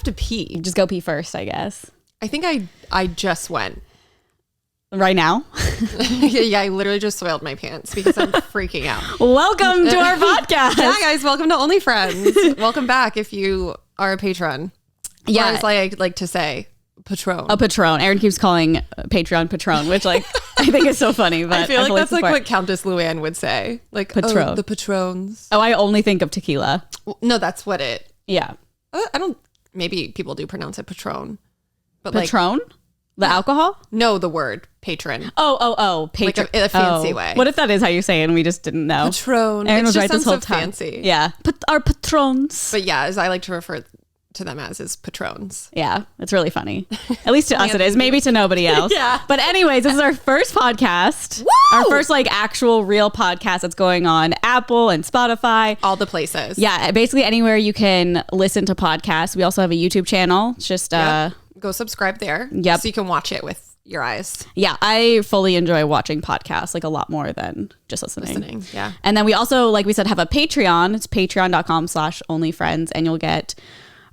have to pee. Just go pee first, I guess. I think I just went. Right now? Yeah, I literally just soiled my pants because I'm freaking out. Welcome to our podcast. Yeah, guys, welcome to Only Friends. Welcome back if you are a patron. Yeah. Or as I like to say, patron. A patron. Aaron keeps calling Patreon patron, which like I think is so funny. But I feel like that's support. like what Countess Luann would say. Like, Patron. oh, the patrons. Oh, I only think of tequila. No, that's what it... Yeah. I don't... Maybe people do pronounce it patron. But Patron? The alcohol? No, the word patron. Oh. Patron. Like a fancy way. What if that is how you say it and we just didn't know? Patron. Aaron was just right this whole sounds time. fancy. Yeah. Our patrons. But yeah, as I like to refer to them as is patrons. Yeah, it's really funny. At least to us it is. Maybe to nobody else. Yeah. But anyways, this is our first podcast. Woo! Our first like actual real podcast that's going on Apple and Spotify. All the places. Yeah, basically anywhere you can listen to podcasts. We also have a YouTube channel. It's just Go subscribe there. Yep. So you can watch it with your eyes. Yeah, I fully enjoy watching podcasts like a lot more than just listening. Yeah. And then we also, like we said, have a Patreon. It's patreon.com/onlyfriends, and you'll get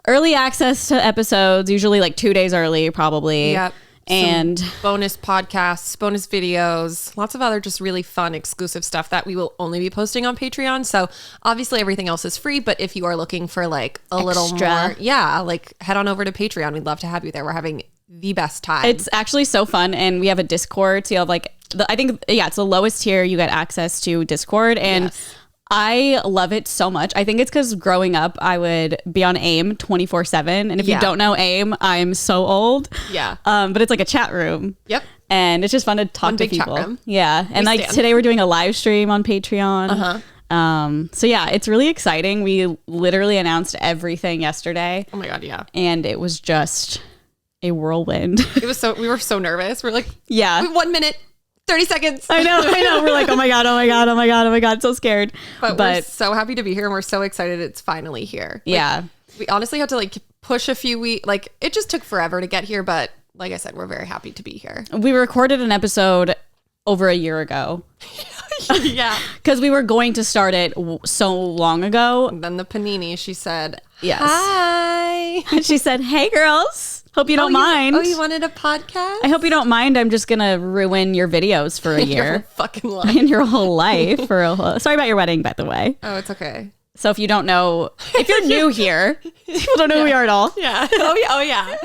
early access to episodes, usually like 2 days early, probably. Yep. And some bonus podcasts, bonus videos, lots of other just really fun exclusive stuff that we will only be posting on Patreon. So obviously everything else is free, but if you are looking for like a little more, like head on over to Patreon. We'd love to have you there. We're having the best time. It's actually so fun, and we have a Discord. So you have like I think it's the lowest tier. You get access to Discord, and Yes. I love it so much. I think it's because growing up, I would be on AIM 24/7, and if you don't know AIM, I'm so old. Yeah. But it's like a chat room. Yep. And it's just fun to talk One to big chat people. room. Yeah, and like today we're doing a live stream on Patreon. So yeah, it's really exciting. We literally announced everything yesterday. Oh my God. Yeah. And it was just a whirlwind. We were so nervous. We're like, Yeah. 1 minute, 30 seconds. I know. We're like, oh my God. So scared. But we're so happy to be here, and we're so excited it's finally here. Yeah. We honestly had to like push a few weeks. Like it just took forever to get here, but like I said, we're very happy to be here. We recorded an episode over a year ago. Yeah. Because we were going to start it so long ago. And then the panini, she said, Yes. hi. And she said, hey girls, hope you don't mind. You wanted a podcast? I hope you don't mind. I'm just going to ruin your videos for a Your year. fucking life. In your whole life. Sorry about your wedding, by the way. Oh, it's okay. So if you don't know, if you're new here, people don't know who we are at all. Yeah. Oh yeah.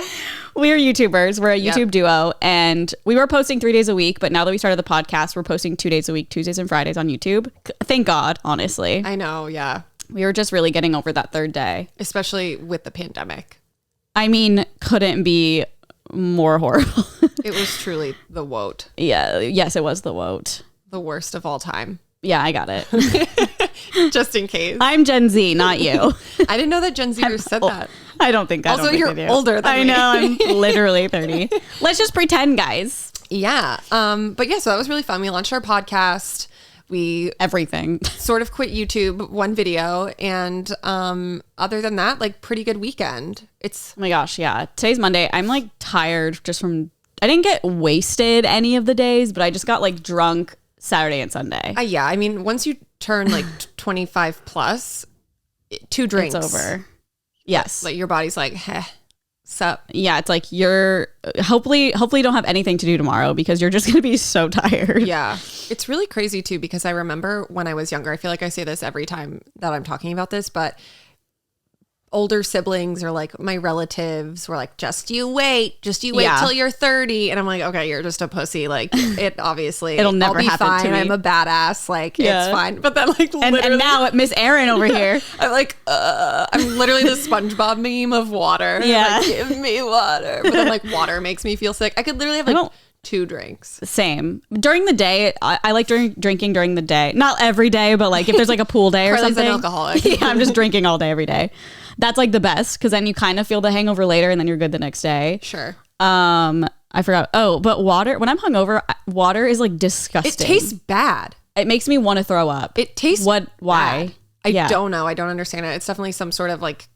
We're YouTubers. We're a YouTube duo, and we were posting 3 days a week, but now that we started the podcast, we're posting 2 days a week, Tuesdays and Fridays on YouTube. Thank God, honestly. I know, yeah. We were just really getting over that third day. Especially with the pandemic. I mean, couldn't be more horrible. It was truly the woat. Yeah. Yes, it was the woat. The worst of all time. Yeah, I got it. Just in case. I'm Gen Z, not you. I didn't know that Gen Zers said that. I don't think Also, you're older than I me. know, I'm literally 30. Let's just pretend, guys. Yeah. But yeah, so that was really fun. We launched our podcast. We Everything. sort of quit YouTube, one video. And other than that, like pretty good weekend. Oh my gosh, yeah. Today's Monday. I'm like tired just from, I didn't get wasted any of the days, but I just got like drunk Saturday and Sunday. Yeah. I mean, once you turn like 25 plus, 2 drinks. It's over. Yes. Like your body's like, heh, sup. Yeah, it's like you're hopefully you don't have anything to do tomorrow because you're just going to be so tired. Yeah. It's really crazy too, because I remember when I was younger, I feel like I say this every time that I'm talking about this, but older siblings or like my relatives were like, just you wait till you're 30. And I'm like, okay, you're just a pussy. Like it obviously, it'll never I'll be happen fine. to me. I'm a badass. Like it's fine. But then like and now Miss Erin over here. I'm like, I'm literally the SpongeBob meme of water. Yeah. Like, give me water. But then like water makes me feel sick. I could literally have like 2 drinks. Same. During the day, I like drinking during the day. Not every day, but like if there's like a pool day or Carly's something. an alcoholic. Yeah, I'm just drinking all day every day. That's like the best because then you kind of feel the hangover later and then you're good the next day. Sure. I forgot. Oh, but water, when I'm hungover, water is like disgusting. It tastes bad. It makes me want to throw up. It tastes why? Bad. I don't know. I don't understand it. It's definitely some sort of like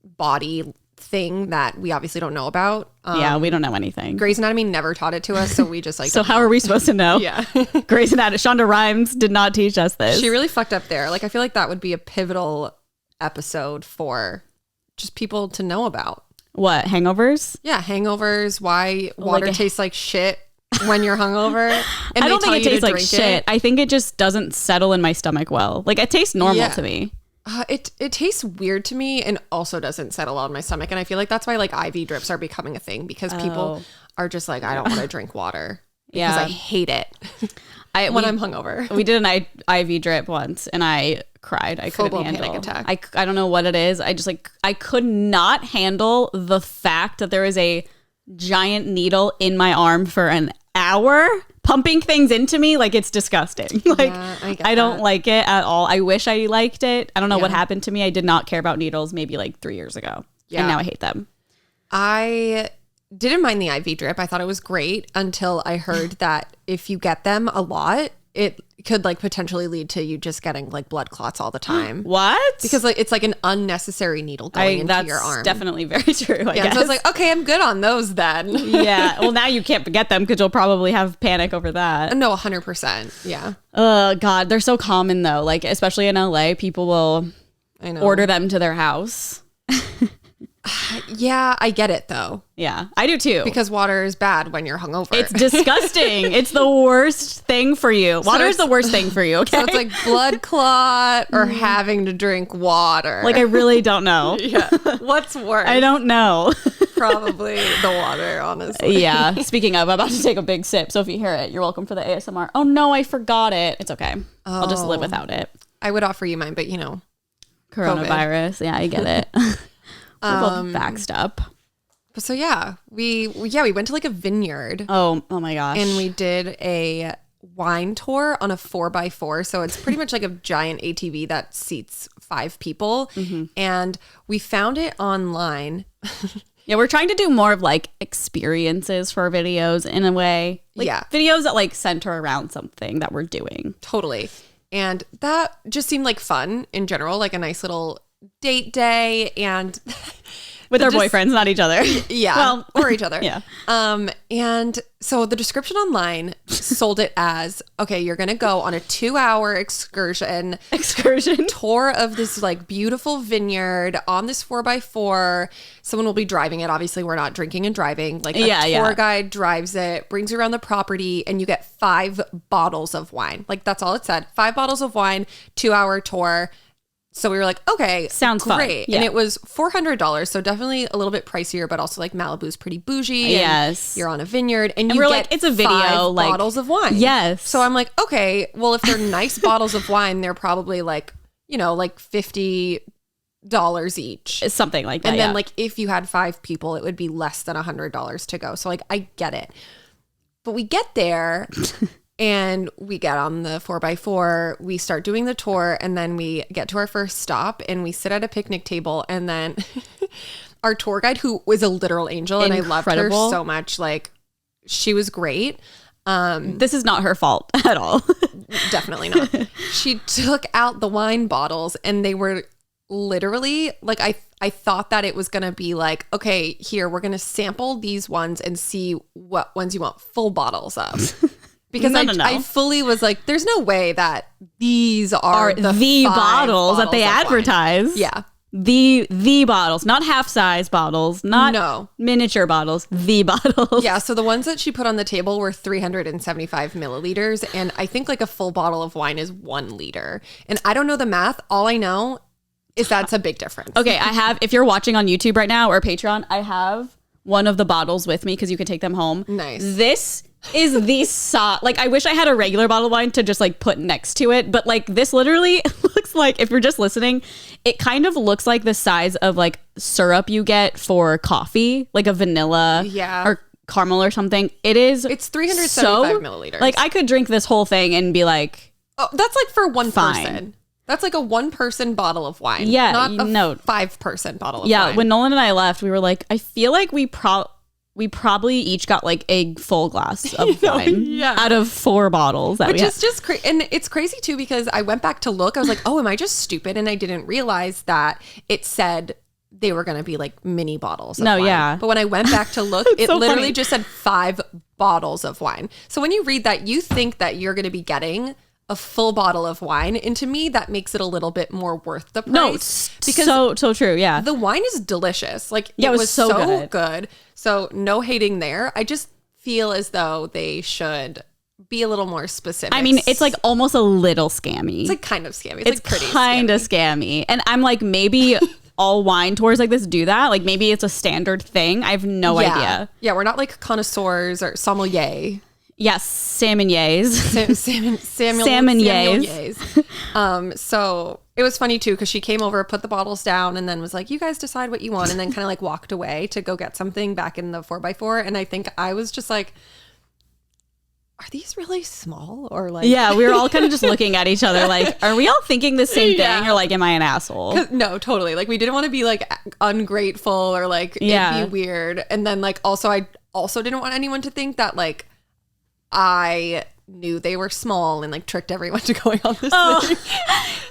body thing that we obviously don't know about. Yeah, we don't know anything. Grey's Anatomy never taught it to us, so we just like. So how are we supposed to know? Yeah. Grey's Anatomy. Shonda Rhimes did not teach us this. She really fucked up there. Like I feel like that would be a pivotal episode for just people to know about. What, hangovers? Yeah, hangovers, why water tastes like shit when you're hungover. And I don't think it tastes like shit. I think it just doesn't settle in my stomach well. Like, it tastes normal to me. It tastes weird to me and also doesn't settle well in my stomach. And I feel like that's why like IV drips are becoming a thing, because people are just like, I don't want to drink water because I hate it when I'm hungover. We did an IV drip once and I cried. I couldn't handle panic attack. I don't know what it is. I just like, I could not handle the fact that there is a giant needle in my arm for an hour pumping things into me. Like, it's disgusting. Like, I don't like it at all. I wish I liked it. I don't know what happened to me. I did not care about needles maybe like 3 years ago. And now I hate them. I didn't mind the IV drip. I thought it was great until I heard that if you get them a lot, it could like potentially lead to you just getting like blood clots all the time. What? Because like it's like an unnecessary needle going into your arm. That's definitely very true. I guess. So I was like, okay, I'm good on those then. Yeah. Well, now you can't get them because you'll probably have panic over that. No, 100%. Yeah. God, they're so common though. Like, especially in LA, people will order them to their house. Yeah, I get it though. Yeah, I do too. Because water is bad when you're hungover. It's disgusting. It's the worst thing for you. Water is the worst thing for you, okay? So it's like blood clot or having to drink water. Like, I really don't know. Yeah. What's worse? I don't know. Probably the water, honestly. Yeah. Speaking of, I'm about to take a big sip. So if you hear it, you're welcome for the ASMR. Oh no, I forgot it. It's okay. I'll just live without it. I would offer you mine, but you know. Coronavirus. COVID. Yeah, I get it. We're both vaxxed up. So yeah, we went to like a vineyard. Oh my gosh. And we did a wine tour on a 4x4. So it's pretty much like a giant ATV that seats 5 people. Mm-hmm. And we found it online. Yeah, we're trying to do more of like experiences for our videos in a way. Like, videos that like center around something that we're doing. Totally. And that just seemed like fun in general, like a nice little date day, and with our boyfriends, not each other. Yeah. Well, or each other. Yeah. And so the description online sold it as, okay, you're going to go on a 2-hour excursion tour of this like beautiful vineyard on this 4x4. Someone will be driving it. Obviously, we're not drinking and driving. Like a tour guide drives it, brings you around the property, and you get 5 bottles of wine. Like, that's all it said. 5 bottles of wine, 2-hour tour. So we were like, okay, sounds great. Fun. Yeah. And it was $400. So definitely a little bit pricier, but also like Malibu's pretty bougie. Yes. You're on a vineyard and you we're get like, it's a video, 5 like, bottles of wine. Yes. So I'm like, okay, well, if they're nice bottles of wine, they're probably like, you know, like $50 each. Something like that. And then like if you had 5 people, it would be less than $100 to go. So like, I get it. But we get there and we get on the 4x4, we start doing the tour, and then we get to our first stop and we sit at a picnic table, and then our tour guide, who was a literal angel, and I loved her so much, like, she was great. This is not her fault at all. Definitely not. She took out the wine bottles, and they were literally like, I thought that it was going to be like, okay, here, we're going to sample these ones and see what ones you want full bottles of. Because I fully was like, there's no way that these are the bottles that they advertise. Wine. Yeah. The bottles, not half-size bottles, not miniature bottles, the bottles. Yeah, so the ones that she put on the table were 375 milliliters, and I think like a full bottle of wine is 1 liter. And I don't know the math. All I know is that's a big difference. Okay, if you're watching on YouTube right now or Patreon, I have one of the bottles with me because you can take them home. Nice. This is the like, I wish I had a regular bottle of wine to just like put next to it, but like this literally looks like, if you're just listening, it kind of looks like the size of like syrup you get for coffee, like a vanilla or caramel or something. It's 375 milliliters. Like, I could drink this whole thing and be like, oh, that's like for one person. That's like a 1-person bottle of wine. Yeah, not a 5-person bottle of wine. Yeah, when Nolan and I left, we were like, I feel like we probably each got like a full glass of wine out of 4 bottles. Which is just crazy. And it's crazy too, because I went back to look. I was like, oh, am I just stupid? And I didn't realize that it said they were going to be like mini bottles of wine. Yeah. But when I went back to look, it literally just said 5 bottles of wine. So when you read that, you think that you're going to be getting a full bottle of wine. And to me, that makes it a little bit more worth the price. No, because so true. Yeah. The wine is delicious. Like, Yeah, it was so good. good. So no hating there. I just feel as though they should be a little more specific. I mean, it's like almost a little scammy. It's like kind of scammy. It's like pretty kind of scammy. And I'm like, maybe all wine tours like this do that. Like maybe it's a standard thing. I have no idea. Yeah, we're not like connoisseurs or sommelier. Yes, salmoniers. Salmoniers. So it was funny too because she came over, put the bottles down, and then was like, "You guys decide what you want," and then kind of like walked away to go get something back in the 4x4. And I think I was just like, "Are these really small?" Or like, yeah, we were all kind of just looking at each other like, "Are we all thinking the same thing?" Or like, "Am I an asshole?" No, totally. Like we didn't want to be like ungrateful or like it'd be weird. And then like I also didn't want anyone to think that like I knew they were small and like tricked everyone to going on this thing.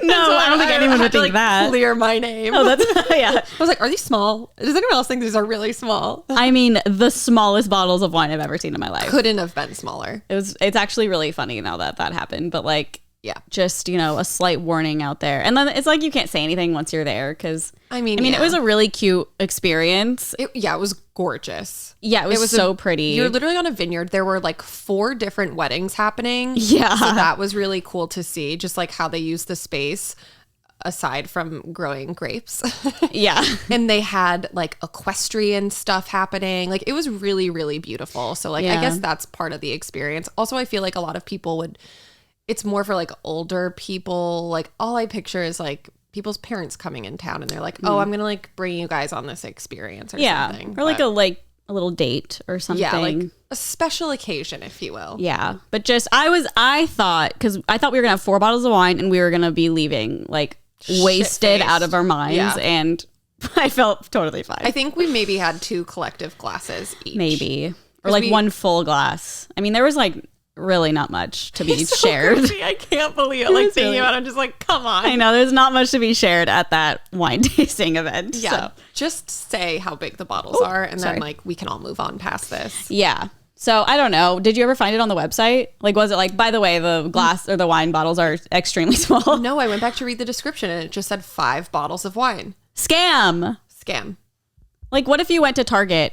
No, so I don't think anyone would think that. Clear my name. Oh, that's yeah. I was like, are these small? Does anyone else think these are really small? I mean, the smallest bottles of wine I've ever seen in my life. Couldn't have been smaller. It's actually really funny now that happened, but like, yeah, just, you know, a slight warning out there. And then it's like you can't say anything once you're there because I mean, yeah. It was a really cute experience. It was gorgeous. Yeah, it was so pretty. You're literally on a vineyard. There were like 4 different weddings happening. Yeah. So that was really cool to see, just like how they use the space aside from growing grapes. Yeah. And they had like equestrian stuff happening. Like it was really, really beautiful. So like, I guess that's part of the experience. Also, I feel like a lot of people it's more for like older people. Like all I picture is like people's parents coming in town and they're like, oh, I'm going to like bring you guys on this experience or something. Or like a little date or something. Yeah, like a special occasion, if you will. Yeah. But just, I thought we were going to have 4 bottles of wine and we were going to be leaving like wasted out of our minds. Yeah. And I felt totally fine. I think we maybe had 2 collective glasses each. Maybe. Or like 1 full glass. I mean, there was like really not much to be shared. Crazy. I can't believe it. Like thinking about it, I'm just like, come on. I know there's not much to be shared at that wine tasting event. Yeah. So. Just say how big the bottles are and then like we can all move on past this. Yeah. So I don't know. Did you ever find it on the website? Like, was it like, by the way, the glass or the wine bottles are extremely small? No, I went back to read the description and it just said 5 bottles of wine. Scam. Like, what if you went to Target?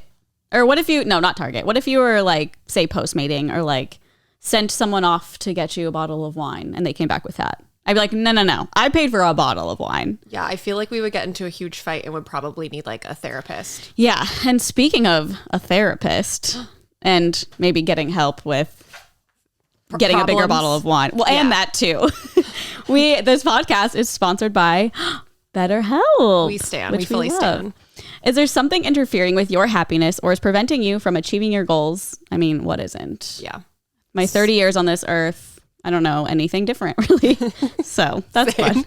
Or what if not Target. What if you were like, say, Postmating or like sent someone off to get you a bottle of wine and they came back with that? I'd be like, no. I paid for a bottle of wine. Yeah, I feel like we would get into a huge fight and would probably need like a therapist. Yeah. And speaking of a therapist and maybe getting help with getting a bigger bottle of wine. Well, and that too. This podcast is sponsored by BetterHelp. We fully stand. Is there something interfering with your happiness or is preventing you from achieving your goals? I mean, what isn't? Yeah. My 30 years on this earth, I don't know anything different, really. So that's fun.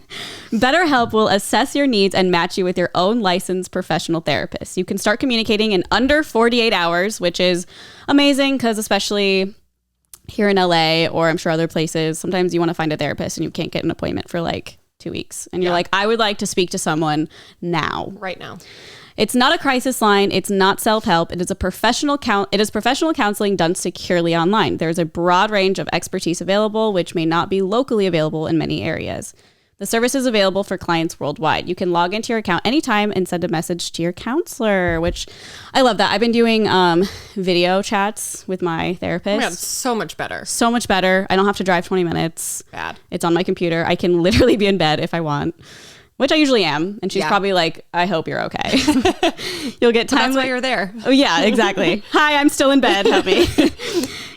BetterHelp will assess your needs and match you with your own licensed professional therapist. You can start communicating in under 48 hours, which is amazing because especially here in LA or I'm sure other places, sometimes you want to find a therapist and you can't get an appointment for like 2 weeks. And you're like, I would like to speak to someone now. Right now. It's not a crisis line. It's not self-help. It is professional counseling done securely online. There's a broad range of expertise available, which may not be locally available in many areas. The service is available for clients worldwide. You can log into your account anytime and send a message to your counselor, which I love that. I've been doing video chats with my therapist. Oh my God, so much better. So much better. I don't have to drive 20 minutes. Bad. It's on my computer. I can literally be in bed if I want. Which I usually am. And she's probably like, I hope you're okay. You'll get timely. That's why you're there. Oh, yeah, exactly. Hi, I'm still in bed. Help me.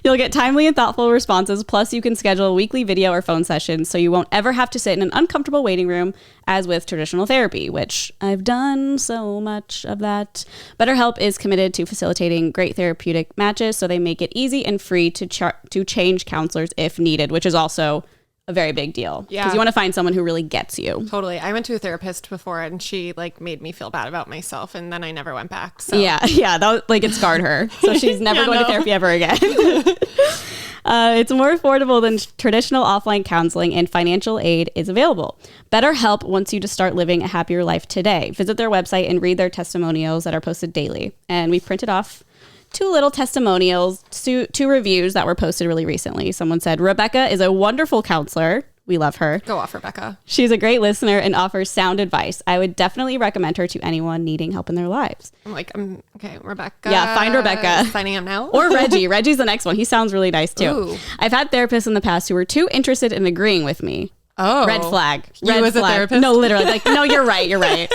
You'll get timely and thoughtful responses. Plus, you can schedule weekly video or phone sessions so you won't ever have to sit in an uncomfortable waiting room as with traditional therapy, which I've done so much of that. BetterHelp is committed to facilitating great therapeutic matches, so they make it easy and free to change counselors if needed, which is also a very big deal. Yeah. Because you want to find someone who really gets you. Totally. I went to a therapist before and she like made me feel bad about myself and then I never went back. So. Yeah. That was, like it scarred her. So she's never going to therapy ever again. It's more affordable than traditional offline counseling and financial aid is available. BetterHelp wants you to start living a happier life today. Visit their website and read their testimonials that are posted daily. And we printed off two little testimonials, two reviews that were posted really recently. Someone said, Rebecca is a wonderful counselor. We love her. Go off, Rebecca. She's a great listener and offers sound advice. I would definitely recommend her to anyone needing help in their lives. I'm like, okay, Rebecca. Yeah, find Rebecca. Signing up now. Or Reggie. Reggie's the next one. He sounds really nice too. Ooh. I've had therapists in the past who were too interested in agreeing with me. Oh. Red flag. You Red as flag. a therapist? No, literally. Like, no, you're right. You're right.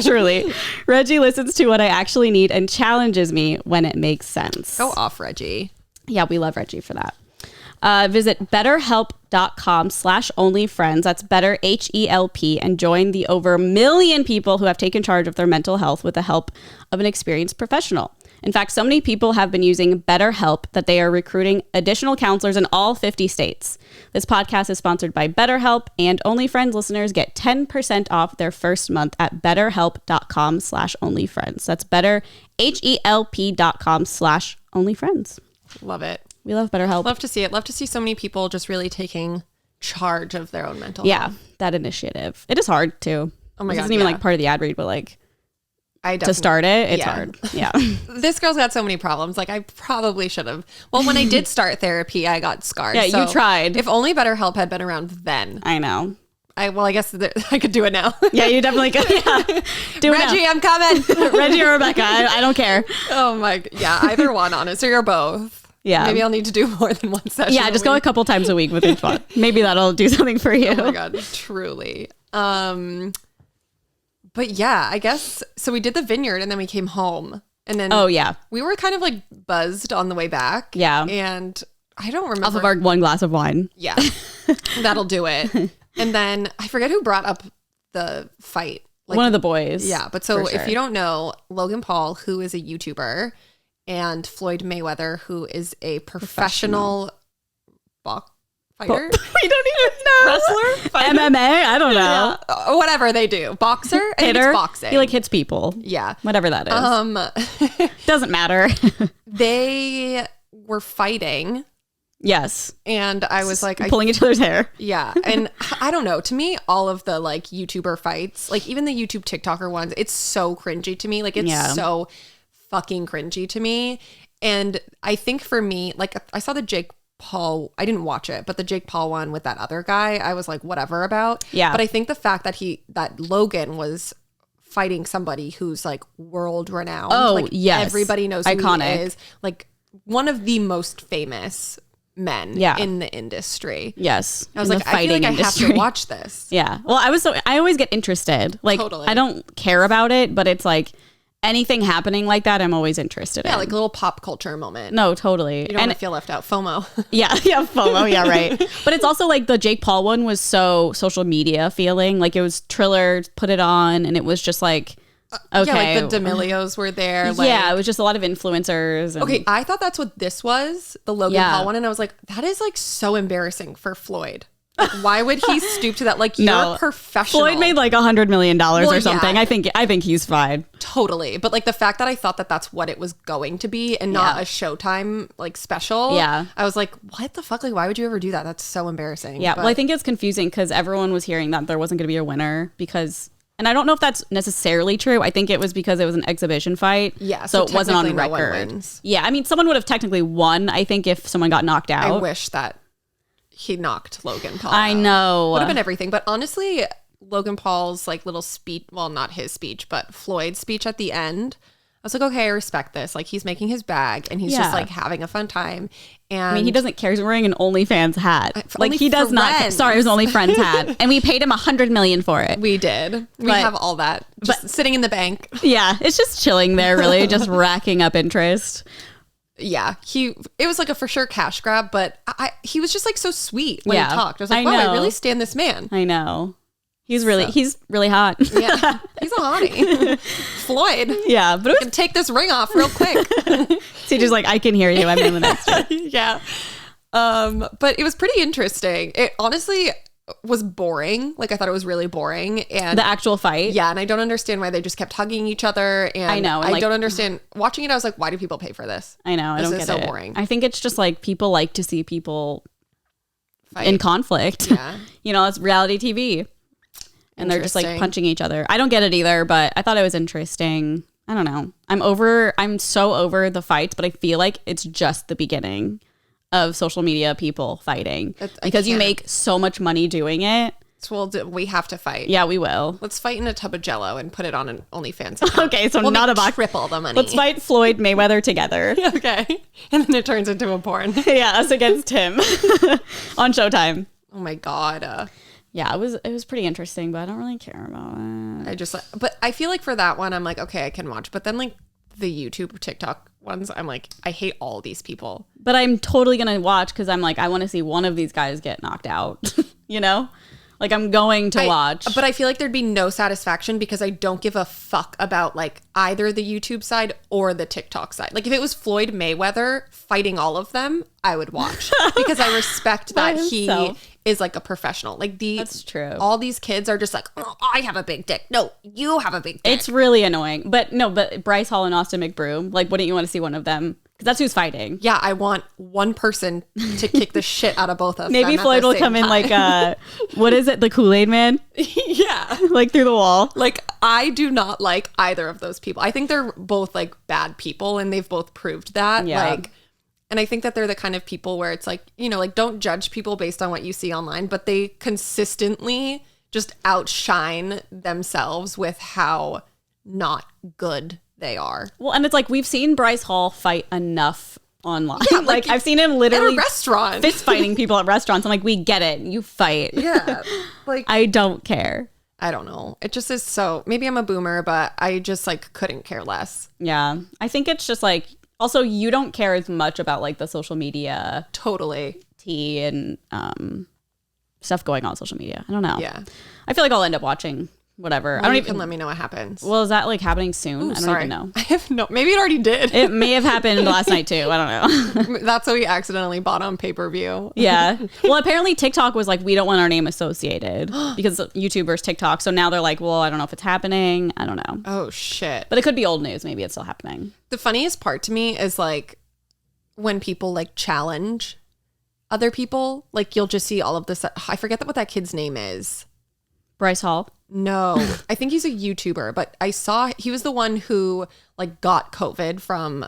Truly. Reggie listens to what I actually need and challenges me when it makes sense. Go off, Reggie. Yeah, we love Reggie for that. Visit betterhelp.com/onlyfriends. That's better, HELP, and join the over 1 million people who have taken charge of their mental health with the help of an experienced professional. In fact, so many people have been using BetterHelp that they are recruiting additional counselors in all 50 states. This podcast is sponsored by BetterHelp, and OnlyFriends listeners get 10% off their first month at betterhelp.com/onlyfriends. That's better, HELP.com/onlyfriends. Love it. We love BetterHelp. Love to see it. Love to see so many people just really taking charge of their own mental Yeah, health. that initiative. It is hard too. Oh my This God, isn't even yeah. like part of the ad read, but like I to start it, it's yeah. hard. Yeah. This girl's got so many problems. Like I probably should have. Well, when I did start therapy, I got scarred. Yeah, you tried. If only BetterHelp had been around then. I know. I guess I could do it now. Yeah, you definitely could. Yeah. Do it Reggie, now. I'm coming. Reggie or Rebecca. I don't care. Oh my. Yeah, either one, honestly, or both. Yeah. Maybe I'll need to do more than one session. Yeah, just go a couple times a week with each one. Maybe that'll do something for you. Oh my God, truly. But yeah, I guess so. We did the vineyard and then we came home, and then Oh yeah. we were kind of like buzzed on the way back. Yeah. And I don't remember Off of our one glass of wine. Yeah, that'll do it. And then I forget who brought up the fight. Like, One of the boys. yeah, but so for sure. if you don't know, Logan Paul, who is a YouTuber, and Floyd Mayweather, who is a professional fighter. We don't even know. Wrestler? Fighter? MMA? I don't know. Yeah. Whatever they do. Boxer? I think Hitter? it's boxing. He like hits people. Yeah. Whatever that is. Doesn't matter. They were fighting, Yes. and I was like, Pulling each other's hair. yeah. And I don't know. To me, all of the like YouTuber fights, like even the YouTube TikToker ones, it's so cringy to me. Like it's Yeah. so fucking cringy to me. And I think for me, like I saw the Jake Paul, I didn't watch it, but the Jake Paul one with that other guy, I was like, whatever about. Yeah. But I think the fact that Logan was fighting somebody who's like world renowned. Oh, like, yes. everybody knows who Iconic. he is. Like one of the most famous men Yeah. in the industry. Yes. I was in like, the I feel like fighting I have to industry. watch this. Yeah. Well, I always get interested. Like, Totally. I don't care about it, but it's like anything happening like that, I'm always interested in. Yeah, like a little pop culture moment. No, totally. You don't want to feel left out. FOMO. Yeah, FOMO, yeah, right. But it's also like the Jake Paul one was so social media feeling. Like it was Triller put it on and it was just like, okay. Yeah, like the D'Amelios were there. Like, yeah, it was just a lot of influencers. And, okay, I thought that's what this was, the Logan Yeah. Paul one. And I was like, that is like so embarrassing for Floyd. Like, why would he stoop to that? Like, you're No. professional. Floyd made like $100 million Well, or something. yeah. I think he's fine. Totally. But like the fact that I thought that that's what it was going to be and not Yeah. a Showtime like special. Yeah. I was like, what the fuck? Like, why would you ever do that? That's so embarrassing. Yeah, But well, I think it's confusing because everyone was hearing that there wasn't going to be a winner because, and I don't know if that's necessarily true. I think it was because it was an exhibition fight. Yeah, so so it wasn't on technically no one record. wins. Yeah, I mean, someone would have technically won. I think if someone got knocked I out. wish that he knocked Logan Paul I out. know. Would have been everything. But honestly, Logan Paul's like little speech, well, not his speech, but Floyd's speech at the end, I was like, okay, I respect this. Like he's making his bag and he's Yeah. just like having a fun time. And I mean, he doesn't care. He's wearing an OnlyFans hat. Like Only he does not. Friends. Sorry, it was only friends hat, and we paid him $100 million for it. We did. We But- have all that just sitting in the bank. Yeah, it's just chilling there, really, just racking up interest. Yeah, it was like a for sure cash grab, but he was just like so sweet when Yeah, he talked. I was like, I wow, I know. really stand this man. I know. He's really hot. Yeah, he's a hottie. Floyd, Yeah, but it was, can take this ring off real quick. CJ's like, I can hear you. I'm in the next one. Yeah. But it was pretty interesting. It honestly was boring. Like I thought it was really boring. And The actual fight. yeah, and I don't understand why they just kept hugging each other. And I know, and I like- don't understand watching it. I was like, why do people pay for this? I know. I This don't is get so it. boring. I think it's just like people like to see people Fight. in conflict. Yeah. You know, it's reality TV. And they're just like Interesting. punching each other. I don't get it either, but I thought it was interesting. I don't know. I'm so over the fights, but I feel like it's just the beginning of social media people fighting because you make so much money doing it. So we have to fight. Yeah, we will. Let's fight in a tub of Jello and put it on an OnlyFans account. Okay, so we'll not make a box. Triple the money. Let's fight Floyd Mayweather together. Okay, and then it turns into a porn. Yeah, us against him on Showtime. Oh my god. Yeah, it was pretty interesting, but I don't really care about it. But I feel like for that one, I'm like, okay, I can watch. But then like the YouTube, TikTok ones, I'm like, I hate all these people. But I'm totally gonna watch because I'm like, I want to see one of these guys get knocked out. You know. Like, I'm going to watch. But I feel like there'd be no satisfaction because I don't give a fuck about, like, either the YouTube side or the TikTok side. Like, if it was Floyd Mayweather fighting all of them, I would watch. Because I respect that he is, like, a professional. Like, that's true. All these kids are just like, oh, I have a big dick. No, you have a big dick. It's really annoying. But Bryce Hall and Austin McBroom, like, wouldn't you want to see one of them? Because that's who's fighting. Yeah, I want one person to kick the shit out of both of them. Maybe Floyd will come in like, what is it? The Kool-Aid Man? Yeah. Like through the wall. Like, I do not like either of those people. I think they're both like bad people and they've both proved that. Yeah. Like, and I think that they're the kind of people where it's like, you know, like don't judge people based on what you see online, but they consistently just outshine themselves with how not good they are. Well, and it's like we've seen Bryce Hall fight enough online. Yeah, like I've seen him literally at a restaurant fist fighting people at restaurants. I'm like, we get it. You fight. Yeah. Like I don't care. I don't know. It just is so maybe I'm a boomer, but I just like couldn't care less. Yeah. I think it's just like also you don't care as much about like the social media totally tea and stuff going on social media. I don't know. Yeah. I feel like I'll end up watching whatever. Well, I don't even let me know what happens. Well, is that like happening soon? I don't even know. I have no. Maybe it already did. It may have happened last night too. I don't know. That's what we accidentally bought on pay-per-view. Yeah. Well, apparently TikTok was like, we don't want our name associated because YouTubers TikTok. So now they're like, well, I don't know if it's happening. I don't know. Oh shit. But it could be old news. Maybe it's still happening. The funniest part to me is like when people like challenge other people. Like you'll just see all of this. I forget what that kid's name is. Bryce Hall. No, I think he's a YouTuber, but I saw he was the one who like got COVID from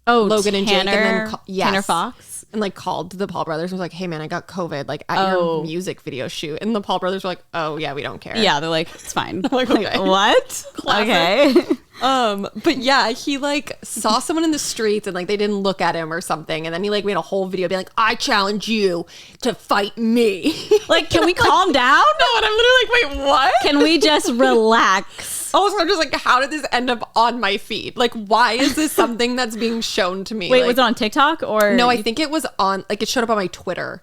Logan and Jake, and then Tanner Fox, and like called the Paul brothers and was like, "Hey man, I got COVID like at your music video shoot," and the Paul brothers were like, "Oh yeah, we don't care." Yeah, they're like, it's fine. Like, okay. What? Classic. Okay. But yeah, he like saw someone in the streets and like they didn't look at him or something, and then he like made a whole video being like, "I challenge you to fight me." Like, can we calm down? No, and I'm literally like, wait, what? Can we just relax? Also, I'm just like, how did this end up on my feed? Like, why is this something that's being shown to me? Wait, like, was it on TikTok or? No, I think it was on, like, it showed up on my Twitter.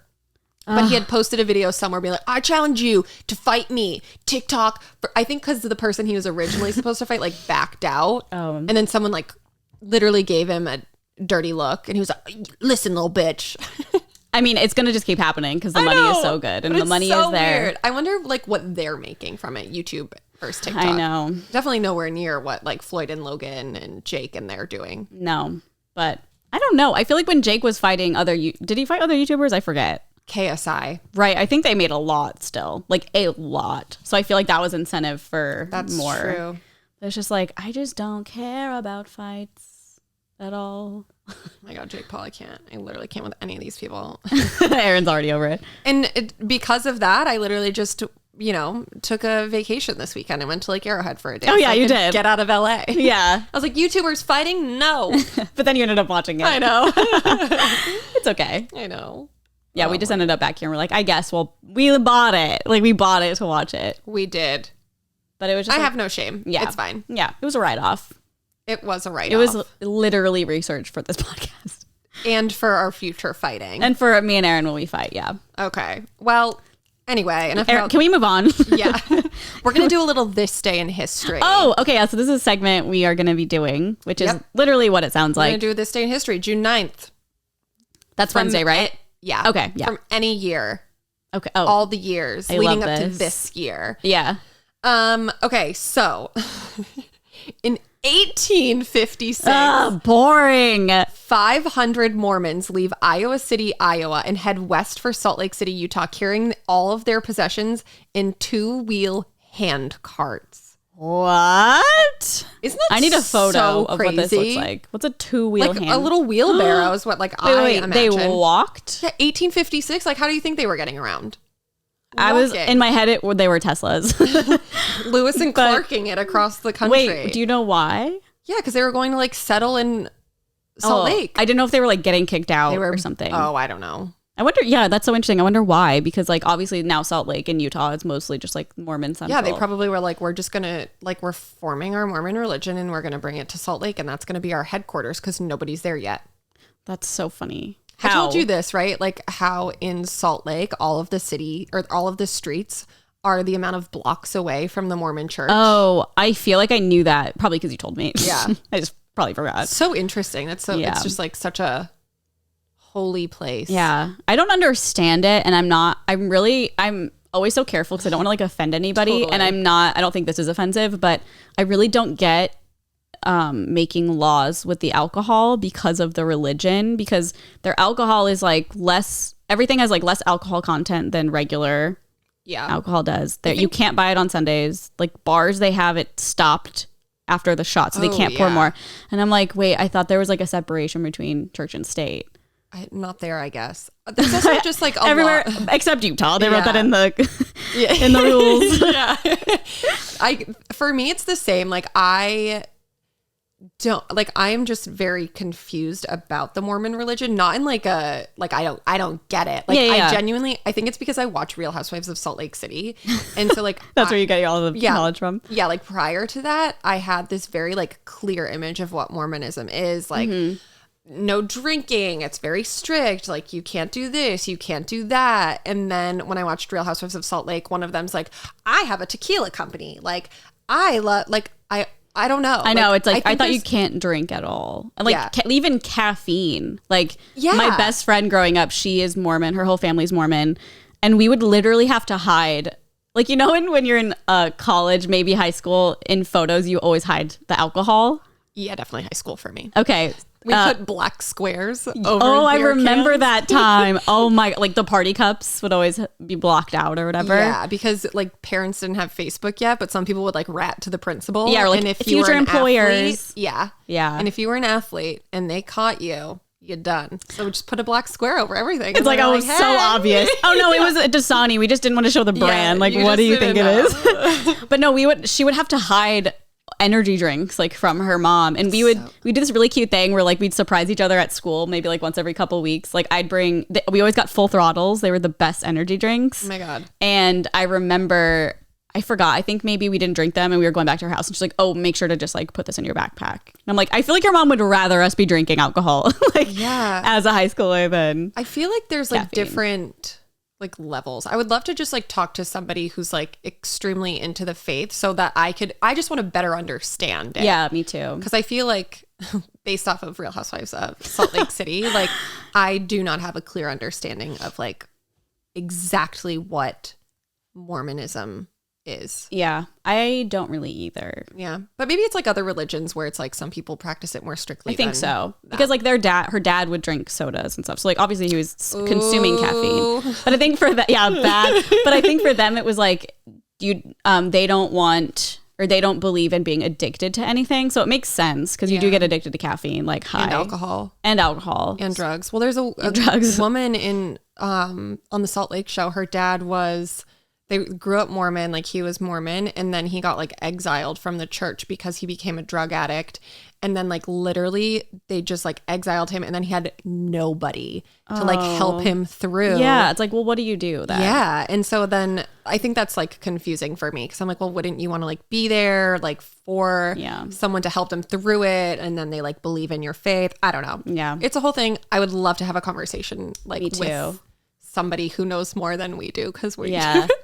But he had posted a video somewhere being like, I challenge you to fight me. TikTok. I think because the person he was originally supposed to fight, like, backed out. And then someone, like, literally gave him a dirty look. And he was like, listen, little bitch. I mean, it's going to just keep happening because the money is so good. And the money is there. Weird. I wonder, like, what they're making from it. YouTube versus TikTok. I know. Definitely nowhere near what, like, Floyd and Logan and Jake and they're doing. No. But I don't know. I feel like when Jake was fighting did he fight other YouTubers? I forget. KSI. Right. I think they made a lot still. Like a lot. So I feel like that was incentive for That's more. True. It's just like, I just don't care about fights at all. Oh my God, Jake Paul, I literally can't with any of these people. Aaron's already over it. And because of that, I literally just, you know, took a vacation this weekend. I went to like Arrowhead for a day. Oh yeah, so you did. Get out of LA. Yeah. I was like, YouTubers fighting? No. But then you ended up watching it. I know. It's okay. I know. Yeah, we just ended up back here and we're like, I guess, well, we bought it. Like, we bought it to watch it. We did. But it was just I have no shame. Yeah. It's fine. Yeah. It was a write-off. It was a write-off. It was literally researched for this podcast. And for our future fighting. And for me and Aaron when we fight, yeah. Okay. Well, anyway. Aaron, can we move on? Yeah. We're going to do a little This Day in History. Oh, okay. Yeah, so this is a segment we are going to be doing, which is literally what it sounds We're like. going to do This Day in History, June 9th. That's Wednesday, right? Yeah. Okay. Yeah. From any year. Okay. Oh. All the years leading up to this year. Yeah. Okay. So in 1856, boring. 500 Mormons leave Iowa City, Iowa, and head west for Salt Lake City, Utah, carrying all of their possessions in 2-wheel hand carts. What? Isn't that I need a photo so of crazy? what this looks like. What's a 2-wheel Like hand? a little wheelbarrow is what I imagine. They walked? Yeah, 1856. Like, how do you think they were getting around? I was in my head. They were Teslas. Lewis and Clarking it across the country. Wait, do you know why? Yeah, because they were going to like settle in Salt Lake. I didn't know if they were like getting kicked out or something. Oh, I don't know. I wonder. Yeah, that's so interesting. I wonder why. Because like obviously now Salt Lake in Utah is mostly just like Mormon central. Yeah, they probably were like, we're just gonna like we're forming our Mormon religion and we're gonna bring it to Salt Lake and that's gonna be our headquarters because nobody's there yet. That's so funny. I told you this, right? Like how in Salt Lake, all of the city or all of the streets are the amount of blocks away from the Mormon church. Oh, I feel like I knew that probably because you told me. Yeah. I just probably forgot. So interesting. That's so, it's just like such a holy place. Yeah. I don't understand it. And I'm always so careful because I don't want to like offend anybody. Totally. And I don't think this is offensive, but I really don't get making laws with the alcohol because of the religion, because their alcohol is like everything has like less alcohol content than regular alcohol does. You can't buy it on Sundays. Like bars, they have it stopped after the shot, so they can't pour more. And I'm like, wait, I thought there was like a separation between church and state. Not there, I guess. There's also just like everywhere except Utah. They wrote that in the in the rules. Yeah. For me, it's the same. Like I am just very confused about the Mormon religion, not in like I don't get it. Like I genuinely, I think it's because I watch Real Housewives of Salt Lake City. And so like, that's where you get all the knowledge from. Yeah. Like prior to that, I had this very like clear image of what Mormonism is like. No drinking. It's very strict. Like you can't do this, you can't do that. And then when I watched Real Housewives of Salt Lake, one of them's like, I have a tequila company. Like I love, like I don't know. I know. It's like, I thought you can't drink at all. And like even caffeine. Like my best friend growing up, she is Mormon. Her whole family's Mormon. And we would literally have to hide. Like, you know, when you're in college, maybe high school, in photos, you always hide the alcohol. Yeah, definitely high school for me. Okay. We put black squares over I beer remember cans. that time. Oh my, like the party cups would always be blocked out or whatever. Yeah, because like parents didn't have Facebook yet, but some people would like rat to the principal. Yeah, or like and if future you were an employers. Athlete, yeah. And if you were an athlete and they caught you, you're done. So we just put a black square over everything. It's like, hey. so obvious. Oh no, it was a Dasani. We just didn't want to show the brand. Like, what do you think it is? But no, she would have to hide energy drinks like from her mom, and we do this really cute thing where like we'd surprise each other at school maybe like once every couple weeks. Like I'd bring we always got Full Throttles. They were the best energy drinks. Oh my god. And I remember, I forgot, I think maybe we didn't drink them and we were going back to her house and she's like, oh, make sure to just like put this in your backpack. And I'm like, I feel like your mom would rather us be drinking alcohol like as a high schooler than I feel like there's like caffeine. different like levels. I would love to just like talk to somebody who's like extremely into the faith so that I just want to better understand it. Yeah, me too. Because I feel like based off of Real Housewives of Salt Lake City, like I do not have a clear understanding of like exactly what Mormonism is. Yeah, I don't really either. Yeah. But maybe it's like other religions where it's like some people practice it more strictly. I think so. Because like her dad would drink sodas and stuff. So like obviously he was consuming caffeine. But I think for that, bad. But I think for them it was like they don't want, or they don't believe in being addicted to anything. So it makes sense because you do get addicted to caffeine, like high. And alcohol. And drugs. Well, there's a woman in on the Salt Lake show. Her dad they grew up Mormon, like he was Mormon, and then he got like exiled from the church because he became a drug addict. And then like literally they just like exiled him, and then he had nobody to like help him through. Yeah, it's like, well, what do you do then? Yeah. And so then I think that's like confusing for me because I'm like, well, wouldn't you want to like be there like for someone to help them through it? And then they like believe in your faith. I don't know. Yeah. It's a whole thing. I would love to have a conversation like Me too. with somebody who knows more than we do, because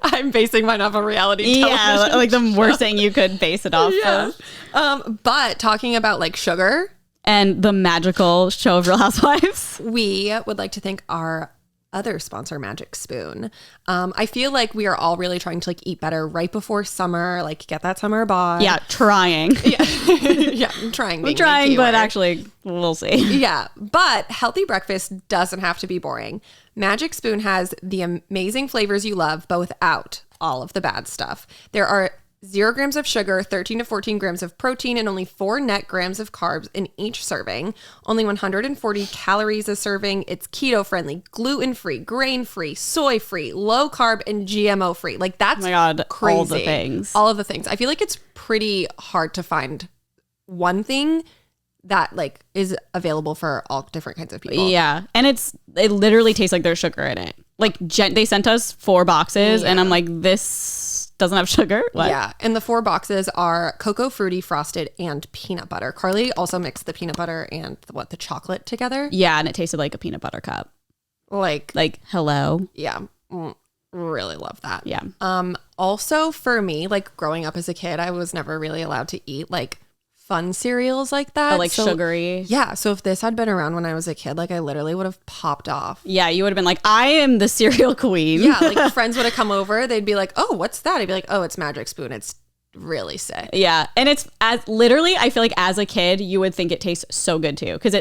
I'm basing mine off a reality television. Yeah, like the worst thing you could base it off of. But talking about like sugar and the magical show of Real Housewives, we would like to thank our other sponsor, Magic Spoon. I feel like we are all really trying to like eat better right before summer, like get that summer bod. Yeah, trying. Yeah, I'm trying. We're trying, but actually, we'll see. Yeah, but healthy breakfast doesn't have to be boring. Magic Spoon has the amazing flavors you love, but without all of the bad stuff. There are 0 grams of sugar, 13 to 14 grams of protein, and only 4 net grams of carbs in each serving. Only 140 calories a serving. It's keto-friendly, gluten-free, grain-free, soy-free, low-carb, and GMO-free. Like, that's crazy. All the things. All of the things. I feel like it's pretty hard to find one thing that, like, is available for all different kinds of people. Yeah. And it literally tastes like there's sugar in it. Like, they sent us 4 boxes, and I'm like, this doesn't have sugar? What? Yeah. And the 4 boxes are cocoa, fruity, frosted, and peanut butter. Carly also mixed the peanut butter and the chocolate together. Yeah, and it tasted like a peanut butter cup. Like hello. Yeah. Really love that. Yeah. Also for me, like, growing up as a kid, I was never really allowed to eat like fun cereals like that. Or like sugary. Yeah. So if this had been around when I was a kid, like, I literally would have popped off. Yeah, you would have been like, I am the cereal queen. Yeah. Like, friends would have come over. They'd be like, oh, what's that? I'd be like, oh, it's Magic Spoon. It's really sick. Yeah. And it's literally, I feel like as a kid, you would think it tastes so good too. Because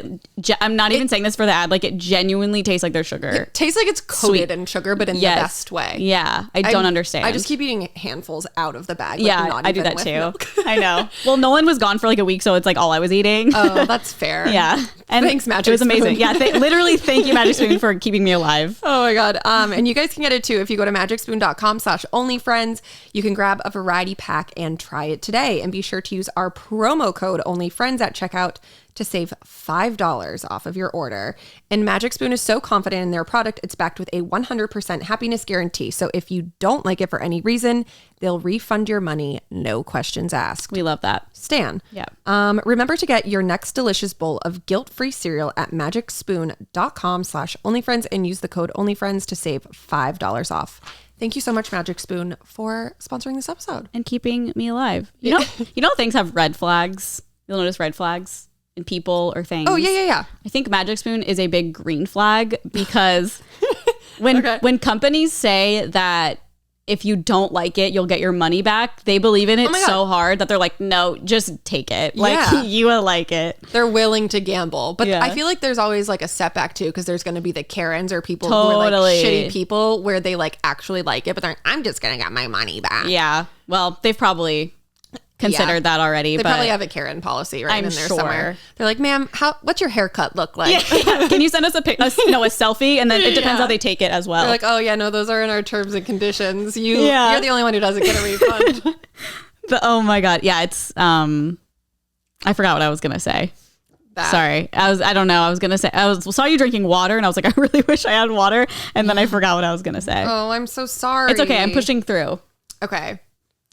I'm not even saying this for the ad. Like, it genuinely tastes like there's sugar. It tastes like it's coated in sugar, but in the best way. Yeah. I don't understand. I just keep eating handfuls out of the bag. Like, yeah, I do that too. I know. Well, Nolan was gone for like a week, so it's like all I was eating. Oh, that's fair. Yeah. And thanks, Magic Spoon. It was amazing. Yeah. Literally, thank you, Magic Spoon, for keeping me alive. Oh my God. And you guys can get it too. If you go to magicspoon.com/onlyfriends, you can grab a variety pack and try it today. And be sure to use our promo code ONLYFRIENDS at checkout to save $5 off of your order. And Magic Spoon is so confident in their product, it's backed with a 100% happiness guarantee. So if you don't like it for any reason, they'll refund your money, no questions asked. We love that. Stan. Yeah. Remember to get your next delicious bowl of guilt-free cereal at magicspoon.com/onlyfriends and use the code ONLYFRIENDS to save $5 off. Thank you so much, Magic Spoon, for sponsoring this episode. And keeping me alive. You know things have red flags? You'll notice red flags in people or things. Oh, yeah. I think Magic Spoon is a big green flag because when companies say that if you don't like it, you'll get your money back, they believe in it so hard that they're like, no, just take it. Like, you will like it. They're willing to gamble. But I feel like there's always like a setback too, because there's going to be the Karens or people who are like shitty people where they like actually like it, but they're like, I'm just going to get my money back. Yeah. Well, they've probably considered that already. They probably have a Karen policy right in there somewhere. They're like, ma'am, what's your haircut look like? Yeah. Can you send us a selfie? And then it depends how they take it as well. They're like, oh yeah, no, those are in our terms and conditions. You're the only one who doesn't get a refund. Oh my God. Yeah, it's I forgot what I was gonna say. Sorry. I don't know. I was gonna say saw you drinking water and I was like, I really wish I had water. And then I forgot what I was gonna say. Oh, I'm so sorry. It's okay. I'm pushing through. Okay.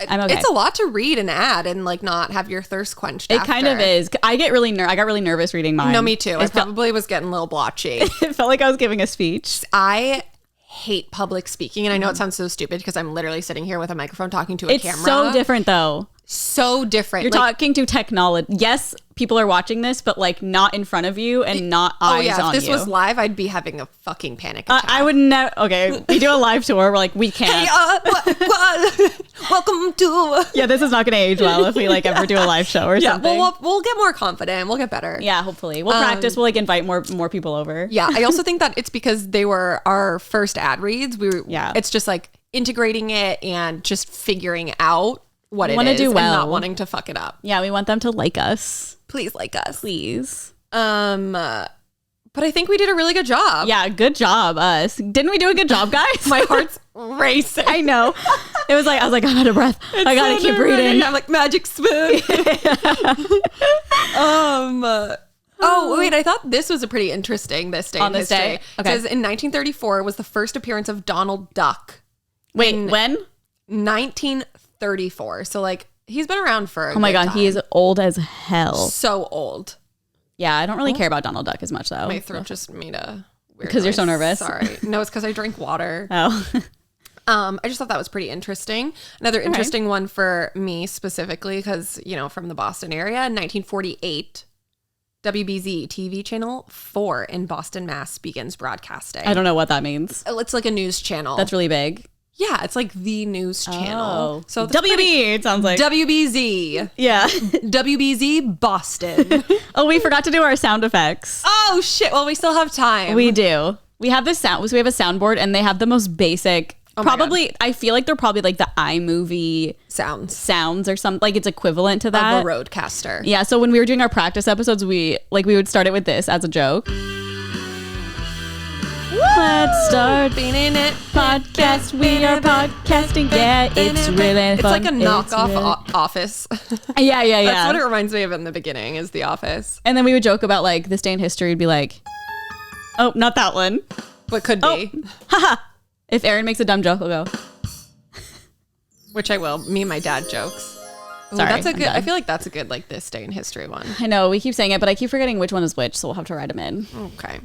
I'm okay. It's a lot to read and add and like not have your thirst quenched. It kind of is. I got really nervous reading mine. No, me too. I probably was getting a little blotchy. It felt like I was giving a speech. I hate public speaking, and I know it sounds so stupid because I'm literally sitting here with a microphone talking to a camera. It's so different though. So different. You're talking to technology. Yes, people are watching this, but like not in front of you and not eyes on you. If this was live, I'd be having a fucking panic attack. I would never. Okay, we do a live tour. We're like, we can't. Hey, welcome to. Yeah, this is not going to age well if we like ever do a live show or something. Well, we'll get more confident. We'll get better. Yeah, hopefully we'll practice. We'll like invite more people over. Yeah, I also think that it's because they were our first ad reads. It's just like integrating it and just figuring out what it is and not wanting to fuck it up. Yeah, we want them to like us. Please like us. Please. But I think we did a really good job. Yeah, good job, us. Didn't we do a good job, guys? My heart's racing. I know. I was like, I'm out of breath. I gotta keep breathing. I'm like, Magic Spoon. Oh, wait, I thought this was a pretty interesting this day in history. Day? Okay. It says in 1934 was the first appearance of Donald Duck. Wait, when? 1934. So like he's been around for a Oh my God, time. he is old as hell. So old. Yeah, I don't really care about Donald Duck as much though. My throat just made a weird Because you're so noise. nervous? Sorry. No, it's because I drink water. Oh. I just thought that was pretty interesting. Another interesting one for me specifically because, from the Boston area, 1948, WBZ TV channel 4 in Boston, Mass begins broadcasting. I don't know what that means. It's like a news channel. That's really big. Yeah, it's like the news channel. Oh. So WB, it sounds like. WBZ. Yeah. WBZ Boston. Oh, we forgot to do our sound effects. Oh, shit. Well, we still have time. We do. We have this sound. So we have a soundboard and they have the most basic Oh my Probably, I feel like they're probably like the iMovie sounds or something. Like it's equivalent to that. of a roadcaster. Yeah. So when we were doing our practice episodes, we would start it with this as a joke. Let's start being in it. Podcast. We are podcasting. Yeah, it's really fun. It's like a knockoff Office. Yeah. That's what it reminds me of in the beginning, is The Office. And then we would joke about like this day in history. Would be like, oh, not that one. But could be. Haha. If Aaron makes a dumb joke, I'll go. Which I will. Me and my dad jokes. Ooh, Sorry, that's a I'm good. done. I feel like that's a good like this day in history one. I know we keep saying it, but I keep forgetting which one is which, so we'll have to write them in. Okay.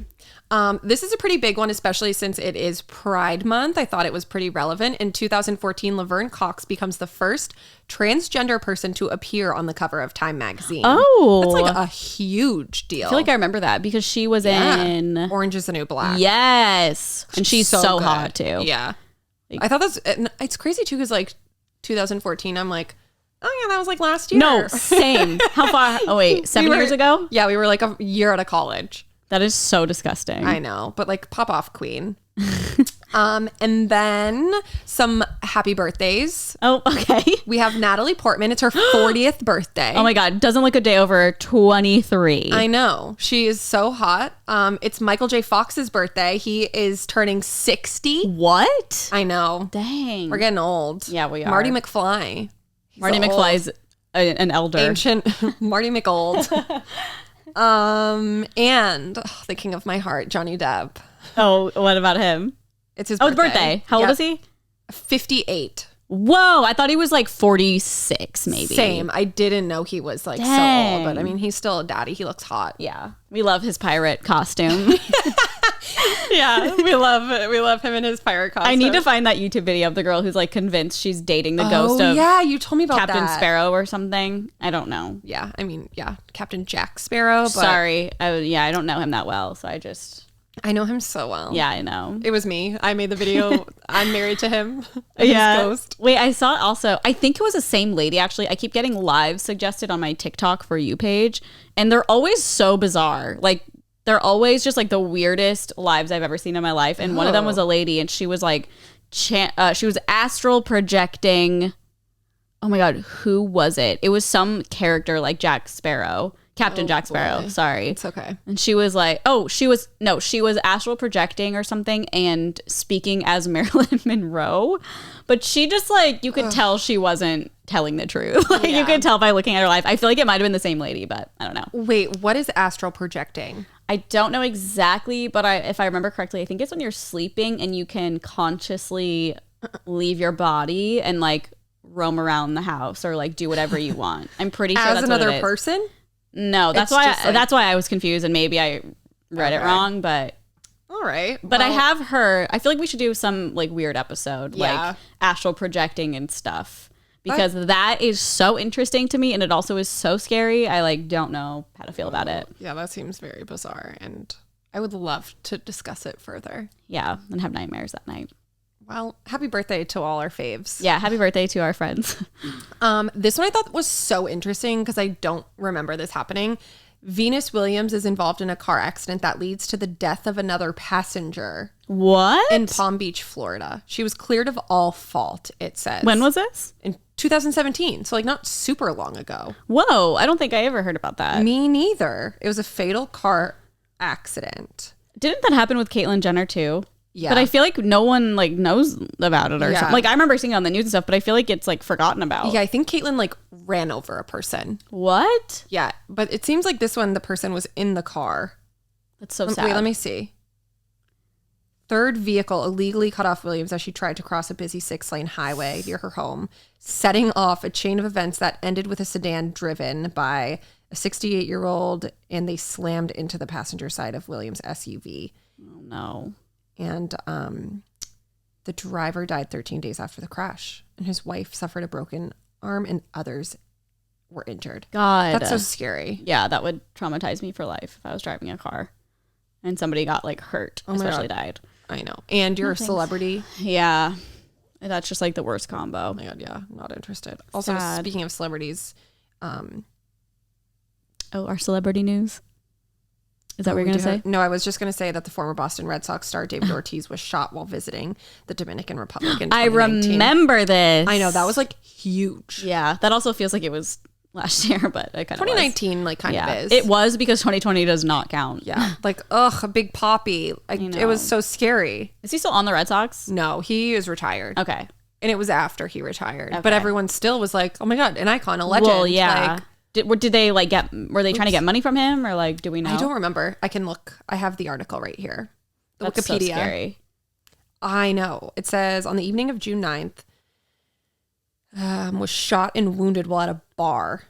This is a pretty big one, especially since it is Pride Month. I thought it was pretty relevant. In 2014, Laverne Cox becomes the first transgender person to appear on the cover of Time magazine. Oh. That's like a huge deal. I feel like I remember that because she was in Orange is the New Black. Yes. And she's so good. hot too. Yeah. I thought it's crazy too, because like 2014, I'm like, oh yeah, that was like last year. No, same. How far? Oh wait, 7 years ago? Yeah, we were like a year out of college. That is so disgusting. I know, but like pop off queen. And then some happy birthdays. Oh, okay. We have Natalie Portman. It's her 40th birthday. Oh my God. Doesn't look a day over 23. I know. She is so hot. It's Michael J. Fox's birthday. He is turning 60. What? I know. Dang. We're getting old. Yeah, we are. Marty McFly. He's Marty old, McFly's an elder. ancient Marty McOld. And the king of my heart, Johnny Depp. Oh, what about him? It's his Oh, birthday. his birthday. How old is he? 58. Whoa, I thought he was like 46 maybe. Same. I didn't know he was like so Dang. old, but I mean, he's still a daddy. He looks hot. Yeah. We love his pirate costume. Yeah, we love him in his pirate costume. I need to find that YouTube video of the girl who's like convinced she's dating the ghost of yeah, you told me about Captain that. Sparrow or something. I don't know. Yeah, I mean, yeah, Captain Jack Sparrow. But Sorry. I don't know him that well, so I know him so well. yeah, I know. It was me. I made the video. I'm married to him. Yeah. His ghost. Wait, I saw also, I think it was the same lady actually. I keep getting lives suggested on my TikTok For You page, and they're always so bizarre. Like, they're always just like the weirdest lives I've ever seen in my life. And one of them was a lady, and she was like, she was astral projecting. Oh my God, who was it? It was some character like Jack Sparrow. Captain Jack Sparrow. Boy. Sorry. It's okay. And she was like, she was astral projecting or something and speaking as Marilyn Monroe. But she just like, you could tell she wasn't telling the truth. Like you could tell by looking at her life. I feel like it might have been the same lady, but I don't know. Wait, what is astral projecting? I don't know exactly, but if I remember correctly, I think it's when you're sleeping and you can consciously leave your body and like roam around the house or like do whatever you want. I'm pretty sure As that's another what it is. person? No, that's It's why just like- that's why I was confused and maybe I read it wrong, but All right. But I well, have heard, I feel like we should do some like weird episode, Yeah. like astral projecting and stuff, because that is so interesting to me, and it also is so scary. I like don't know how to feel about it. Yeah, that seems very bizarre, and I would love to discuss it further. Yeah, and have nightmares that night. Well, happy birthday to all our faves. Yeah, happy birthday to our friends. This one I thought was so interesting because I don't remember this happening. Venus Williams is involved in a car accident that leads to the death of another passenger What? in Palm Beach, Florida. She was cleared of all fault, it says. When was this? In 2017, so like not super long ago. Whoa, I don't think I ever heard about that. Me neither. It was a fatal car accident. Didn't that happen with Caitlyn Jenner too? Yeah. But I feel like no one like knows about it or Yeah. something. Like I remember seeing it on the news and stuff, but I feel like it's like forgotten about. Yeah, I think Caitlyn like ran over a person. What? Yeah, but it seems like this one, the person was in the car. That's so sad. Wait, let me see. Third vehicle illegally cut off Williams as she tried to cross a busy 6-lane highway near her home, setting off a chain of events that ended with a sedan driven by a 68-year-old, and they slammed into the passenger side of Williams' SUV. Oh no. And the driver died 13 days after the crash, and his wife suffered a broken arm, and others were injured. God. That's so scary. Yeah, that would traumatize me for life if I was driving a car and somebody got like hurt, my especially God. died. I know. And you're a thanks. celebrity. Yeah. That's just like the worst combo. Oh my God, yeah, not interested. Also, Sad. speaking of celebrities, Oh, our celebrity news. Is that what you're going to say? No, I was just going to say that the former Boston Red Sox star David Ortiz was shot while visiting the Dominican Republic in 2019. I remember this. I know, that was like huge. Yeah, that also feels like it was last year, but it kind of 2019 like kind of is. It was because 2020 does not count. Yeah. Like, ugh, a big poppy. It was so scary. Is he still on the Red Sox? No, he is retired. Okay. And it was after he retired. Okay. But everyone still was like, oh my God, an icon, a legend. Well, yeah. Like, did they like were they trying to get money from him, or like, do we know? I don't remember. I can look. I have the article right here. The That's Wikipedia. So scary. I know. It says on the evening of June 9th, was shot and wounded while at a bar.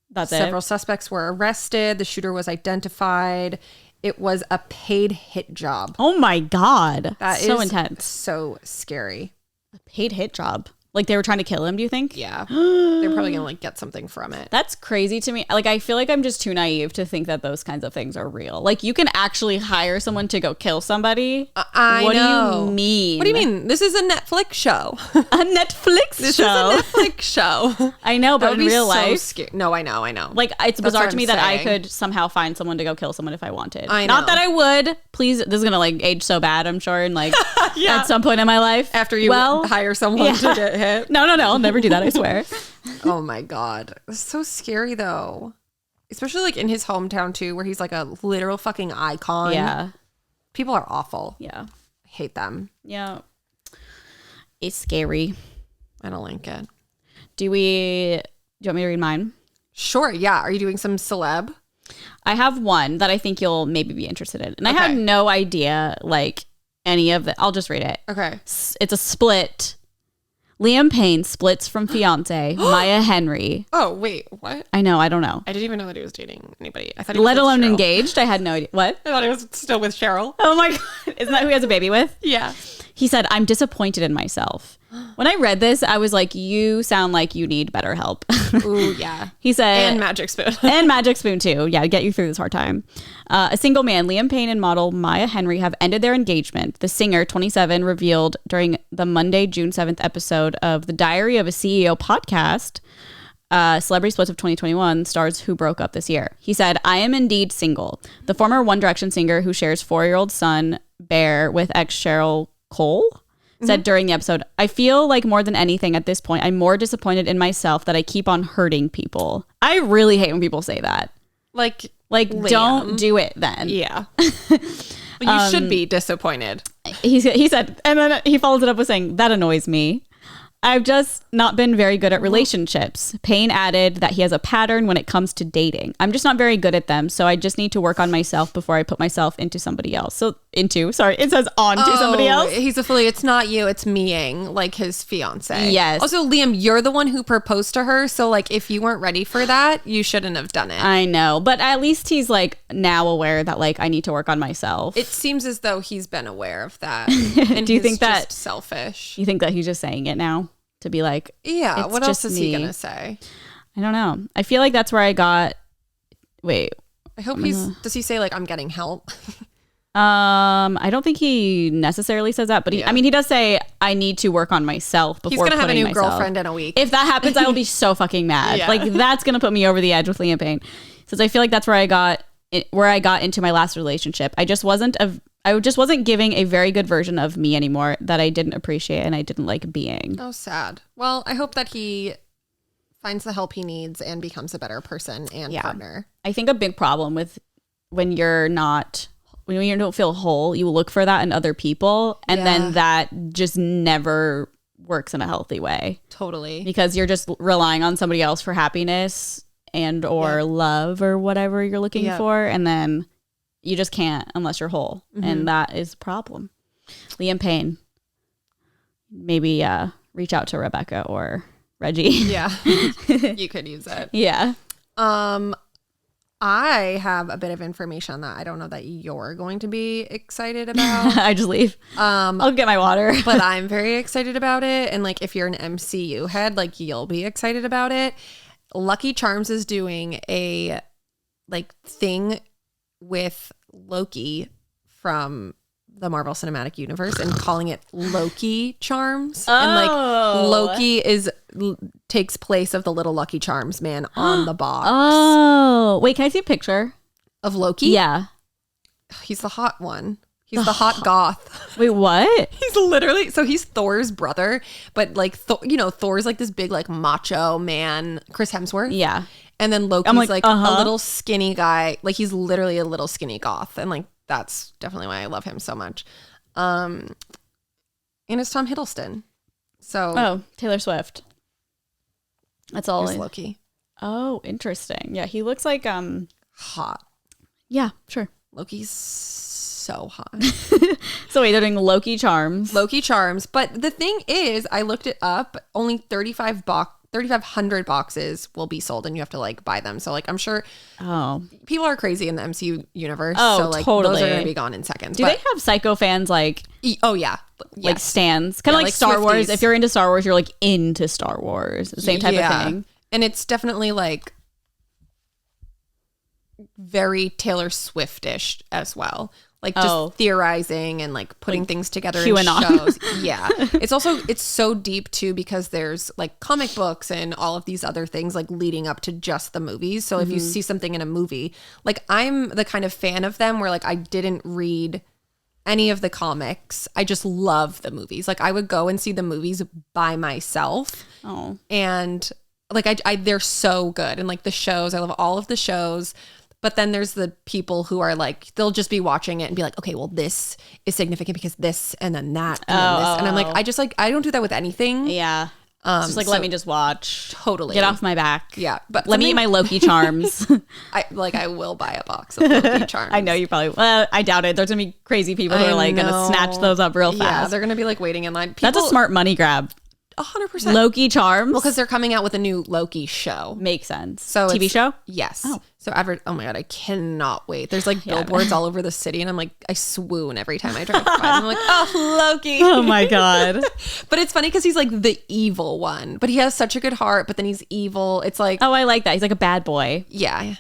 That's Several suspects were arrested. The shooter was identified. It was a paid hit job. Oh my God. That so is intense. So scary. A paid hit job. Like they were trying to kill him, do you think? Yeah. They're probably going to like get something from it. That's crazy to me. Like, I feel like I'm just too naive to think that those kinds of things are real. Like, you can actually hire someone to go kill somebody. I know. What do you mean? What do you mean? This is a Netflix show. A Netflix This show. is a Netflix show. I know, but That in would be real so life. scary. No, I know. Like, it's That's bizarre what to me I'm that I saying. could somehow find someone to go kill someone if I wanted. I know. Not that I would. Please, this is going to like age so bad, I'm sure, and like Yeah. at some point in my life. After you hire someone to get hit. No, I'll never do that, I swear. Oh my God. It's so scary though. Especially like in his hometown too, where he's like a literal fucking icon. Yeah. People are awful. Yeah. I hate them. Yeah. It's scary. I don't like it. Do you want me to read mine? Sure. Yeah. Are you doing some celeb? I have one that I think you'll maybe be interested in. And I Okay. had no idea like any of the, I'll just read it. Okay. It's a split. Liam Payne splits from fiance Maya Henry. Oh, wait. What? I know. I don't know. I didn't even know that he was dating anybody. I thought he was Let with alone Cheryl. engaged. I had no idea. What? I thought he was still with Cheryl. Oh my God. Isn't that who he has a baby with? Yeah. He said, I'm disappointed in myself. When I read this, I was like, you sound like you need better help. Ooh, yeah. He said, And Magic Spoon. and Magic Spoon too. Yeah, get you through this hard time. A single man, Liam Payne and model Maya Henry have ended their engagement. The singer, 27, revealed during the Monday, June 7th episode of the Diary of a CEO podcast, Celebrity Splits of 2021, stars who broke up this year. He said, I am indeed single. The former One Direction singer who shares 4-year-old son, Bear, with ex Cheryl Cole, said during the episode, I feel like more than anything at this point, I'm more disappointed in myself that I keep on hurting people. I really hate when people say that. Like Like, don't do it then. yeah. You should be disappointed. He said, and then he follows it up with saying, that annoys me. I've just not been very good at relationships. Payne added that he has a pattern when it comes to dating. I'm just not very good at them, so I just need to work on myself before I put myself into somebody else. It says on to somebody else. He's a fully, it's not you, it's meing, like his fiance. Yes. Also, Liam, you're the one who proposed to her, so like if you weren't ready for that, you shouldn't have done it. I know, but at least he's like now aware that like I need to work on myself. It seems as though he's been aware of that. And Do you he's think that- just selfish? You think that he's just saying it now to be like, Yeah. it's What else just is he me. gonna say? I don't know. I feel like that's where I got. Wait, I hope does he say like I'm getting help? I don't think he necessarily says that, but Yeah. he does say I need to work on myself before He's gonna have a putting new myself. girlfriend in a week. If that happens, I will be so fucking mad. Yeah. Like that's gonna put me over the edge with Liam Payne. Since I feel like that's where I got into my last relationship. I just wasn't giving a very good version of me anymore that I didn't appreciate and I didn't like being. Oh, sad. Well, I hope that he finds the help he needs and becomes a better person and partner. I think a big problem with when you don't feel whole, you look for that in other people, and then that just never works in a healthy way. Totally. Because you're just relying on somebody else for happiness and or love or whatever you're looking for, and then you just can't unless you're whole, and that is a problem. Liam Payne, maybe reach out to Rebecca or Reggie. Yeah. You could use it. Yeah. I have a bit of information that I don't know that you're going to be excited about. I just leave. I'll get my water. But I'm very excited about it. And like if you're an MCU head, like you'll be excited about it. Lucky Charms is doing a like thing with Loki from the Marvel Cinematic Universe and calling it Loki Charms. And like Loki takes place of the little Lucky Charms man on the box. Oh, wait, can I see a picture? Of Loki? Yeah. He's the hot one. He's the hot goth. Wait, what? He's literally, so he's Thor's brother, but like, Thor's like this big like macho man, Chris Hemsworth. Yeah. And then Loki's like a little skinny guy. Like he's literally a little skinny goth. And like, that's definitely why I love him so much. And it's Tom Hiddleston. So. Taylor Swift. That's all. Loki. Oh, interesting. Yeah, he looks like hot. Yeah, sure. Loki's so hot. So wait, they're doing Loki Charms. Loki Charms. But the thing is, I looked it up. Only 3,500 boxes will be sold, and you have to like buy them. So like, I'm sure people are crazy in the MCU universe. Oh, so like totally. those are going to be gone in seconds. Do they have psycho fans like? Oh yeah, like stands, kind of like Star Wars. If you're into Star Wars, you're like into Star Wars. The same type of thing. And it's definitely like very Taylor Swift-ish as well. Like just theorizing and like putting things together in shows. Yeah. It's so deep too, because there's like comic books and all of these other things like leading up to just the movies. So if you see something in a movie, like I'm the kind of fan of them where like I didn't read any of the comics. I just love the movies. Like I would go and see the movies by myself. Oh. And like they're so good. And like the shows, I love all of the shows. But then there's the people who are like, they'll just be watching it and be like, okay, well, this is significant because this and then that and then this. And I'm like, I don't do that with anything. Yeah. Just like, let me just watch. Totally. Get off my back. Yeah. But let me eat my Loki Charms. I will buy a box of Loki Charms. I know you probably, I doubt it. There's going to be crazy people who are like going to snatch those up real fast. Yeah, they're going to be like waiting in line. That's a smart money grab. 100%. Loki Charms? Well, because they're coming out with a new Loki show. Makes sense. So TV show? Yes. So oh my God, I cannot wait. There's like billboards all over the city, and I'm like, I swoon every time I drive by. I'm like, oh, Loki. Oh my God. But it's funny because he's like the evil one, but he has such a good heart, but then he's evil. It's like, oh, I like that. He's like a bad boy. Yeah.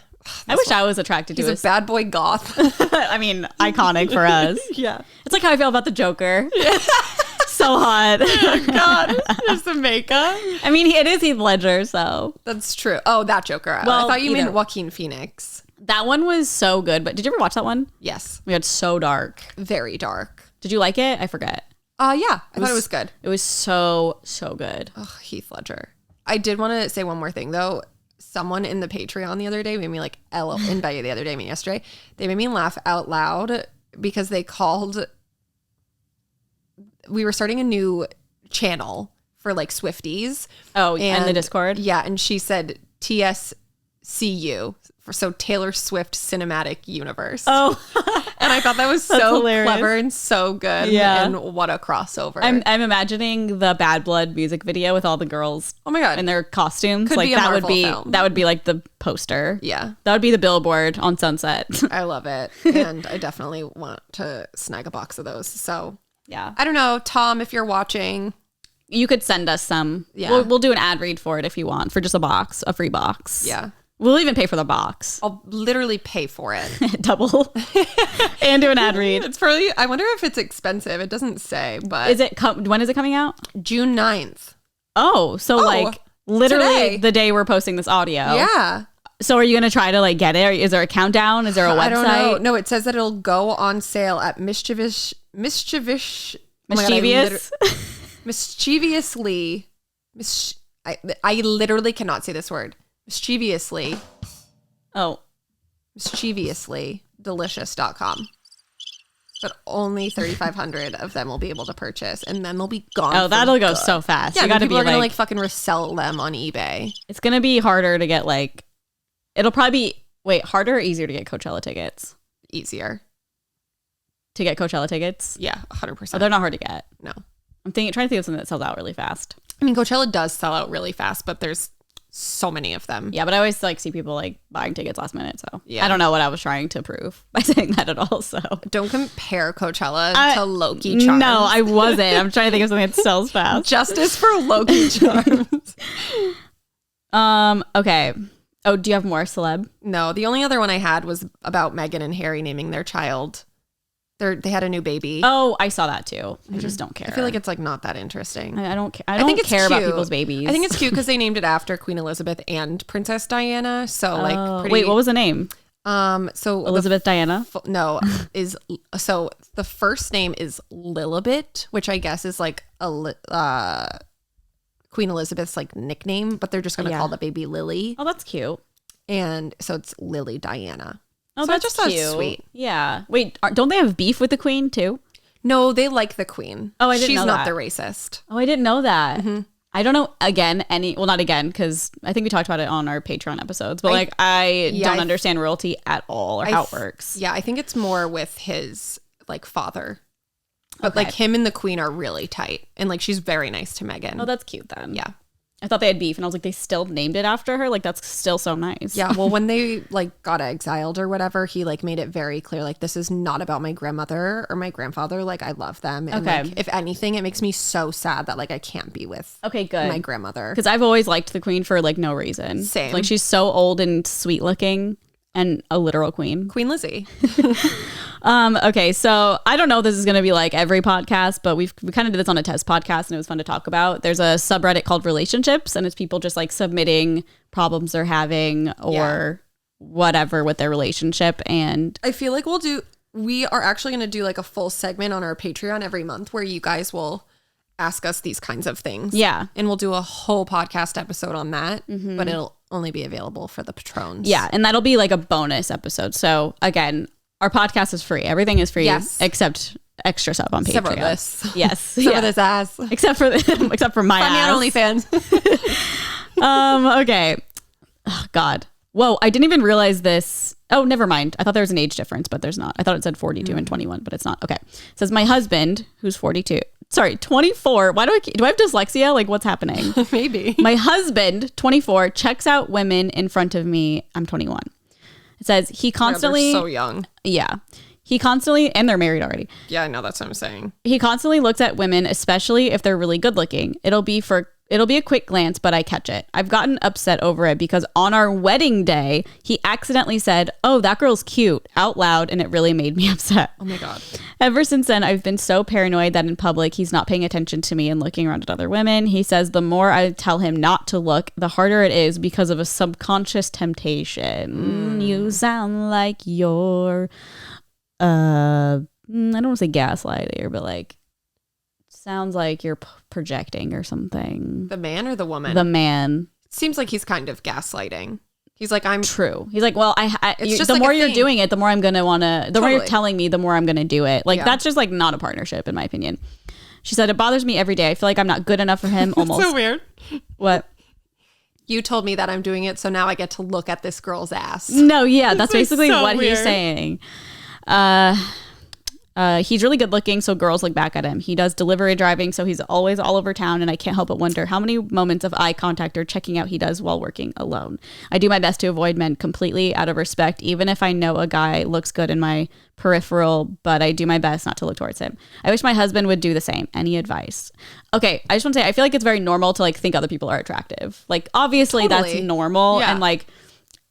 I wish I was attracted to He's a bad boy goth. I mean, iconic for us. Yeah. It's like how I feel about the Joker. Yeah. So hot. Oh God. There's the makeup. I mean, it is Heath Ledger, so. That's true. Oh, that Joker. Well, I thought you meant Joaquin Phoenix. That one was so good, but did you ever watch that one? Yes. We had so dark. Very dark. Did you like it? I forget. Yeah. I thought it was good. It was so good. Oh, Heath Ledger. I did want to say one more thing though. Someone in the Patreon the other day made me like by the other day, I mean yesterday, they made me laugh out loud because they called, we were starting a new channel for like Swifties. Oh, and the Discord? Yeah. And she said TSCU, so Taylor Swift Cinematic Universe. Oh. And I thought that was so hilarious. Clever and so good. Yeah. And what a crossover. I'm imagining the Bad Blood music video with all the girls. Oh my God. In their costumes. Could like be a Marvel film. That would be like the poster. Yeah. That would be the billboard on Sunset. I love it. And I definitely want to snag a box of those. So yeah. I don't know, Tom, if you're watching. You could send us some. Yeah. We'll do an ad read for it if you want, for just a free box. Yeah. We'll even pay for the box. I'll literally pay for it. Double. And do an ad read. It's probably, I wonder if it's expensive. It doesn't say, but. When is it coming out? June 9th. Oh, so like literally today. The day we're posting this audio. Yeah. So are you going to try to like get it? Is there a countdown? Is there a website? I don't know. No, it says that it'll go on sale at mischievously. I literally cannot say this word. Mischievously delicious.com. But only 3,500 of them will be able to purchase, and then they'll be gone. Oh, that'll go so fast. Yeah, you gotta people are gonna like fucking resell them on eBay. It's gonna be harder to get like. It'll probably be harder or easier to get Coachella tickets. Easier to get Coachella tickets. Yeah, 100%. Oh, they're not hard to get. No, I'm trying to think of something that sells out really fast. I mean, Coachella does sell out really fast, but there's so many of them. Yeah, but I always like see people like buying tickets last minute. So yeah. I don't know what I was trying to prove by saying that at all. So don't compare Coachella to Loki Charms. No, I wasn't. I'm trying to think of something that sells fast. Justice for Loki Charms. Okay. Oh, do you have more celeb? No, the only other one I had was about Meghan and Harry naming their child. They had a new baby. Oh, I saw that too. I just don't care. I feel like it's like not that interesting. I don't care. I don't care about people's babies. I think it's cute because they named it after Queen Elizabeth and Princess Diana. So like, wait, what was the name? So Elizabeth Diana? No, so the first name is Lilibet, which I guess is like Queen Elizabeth's like nickname, but they're just going to call the baby Lily. Oh, that's cute. And so it's Lily Diana. Oh, so that's just cute. Sweet. Yeah. Wait, don't they have beef with the queen too? No, they like the queen. Oh, I didn't know She's not that. the racist. Oh, I didn't know that. Mm-hmm. I don't know, not again, because I think we talked about it on our Patreon episodes, but I don't understand royalty at all or how it works. Yeah, I think it's more with his like father. But like him and the queen are really tight. And like she's very nice to Meghan. Oh, that's cute then. Yeah. I thought they had beef and I was like, they still named it after her? Like, that's still so nice. Yeah. Well, when they like got exiled or whatever, he like made it very clear, like, this is not about my grandmother or my grandfather. Like, I love them. And like, if anything, it makes me so sad that like I can't be with my grandmother. Because I've always liked the queen for like no reason. Same. Like, she's so old and sweet looking and a literal queen. Queen Lizzie. Okay, so I don't know if this is going to be like every podcast, but we kind of did this on a test podcast and it was fun to talk about. There's a subreddit called Relationships and it's people just like submitting problems they're having or whatever with their relationship. And I feel like we are actually going to do like a full segment on our Patreon every month where you guys will ask us these kinds of things. Yeah. And we'll do a whole podcast episode on that, but it'll only be available for the patrons. Yeah, and that'll be like a bonus episode. So again, our podcast is free. Everything is free except extra stuff on Patreon. Except for this. Yes. Some of this ass. Except for my Find ass. me on OnlyFans. Okay. Oh, God. Whoa, I didn't even realize this. Oh, never mind. I thought there was an age difference, but there's not. I thought it said 42 and 21, but it's not. Okay. It says my husband, who's 24. Why do I have dyslexia? Like, what's happening? Maybe. My husband, 24, checks out women in front of me. I'm 21. It says he constantly... they're so young. Yeah. He constantly... And they're married already. Yeah, I know. That's what I'm saying. He constantly looks at women, especially if they're really good looking. It'll be a quick glance, but I catch it. I've gotten upset over it because on our wedding day, he accidentally said, "Oh, that girl's cute," out loud, and it really made me upset. Oh my God. Ever since then, I've been so paranoid that in public, he's not paying attention to me and looking around at other women. He says the more I tell him not to look, the harder it is because of a subconscious temptation. You sound like you're, I don't want to say gaslighting, but like, sounds like you're projecting or something. The man or the woman? The man. Seems like he's kind of gaslighting. He's like, I'm true. He's like, well, the like more you're doing it, the more I'm going to want to, the more you're telling me, the more I'm going to do it. Like, that's just like not a partnership, in my opinion. She said, it bothers me every day. I feel like I'm not good enough for him. Almost. So weird. What? You told me that I'm doing it, so now I get to look at this girl's ass. No, yeah, that's basically so what weird. he's saying. He's really good looking, so girls look back at him. He does delivery driving, so he's always all over town, and I can't help but wonder how many moments of eye contact or checking out he does while working alone. I do my best to avoid men completely out of respect, even if I know a guy looks good in my peripheral, but I do my best not to look towards him. I wish my husband would do the same. Any advice? Okay, I just want to say, I feel like it's very normal to like think other people are attractive. Like, obviously that's normal, and like,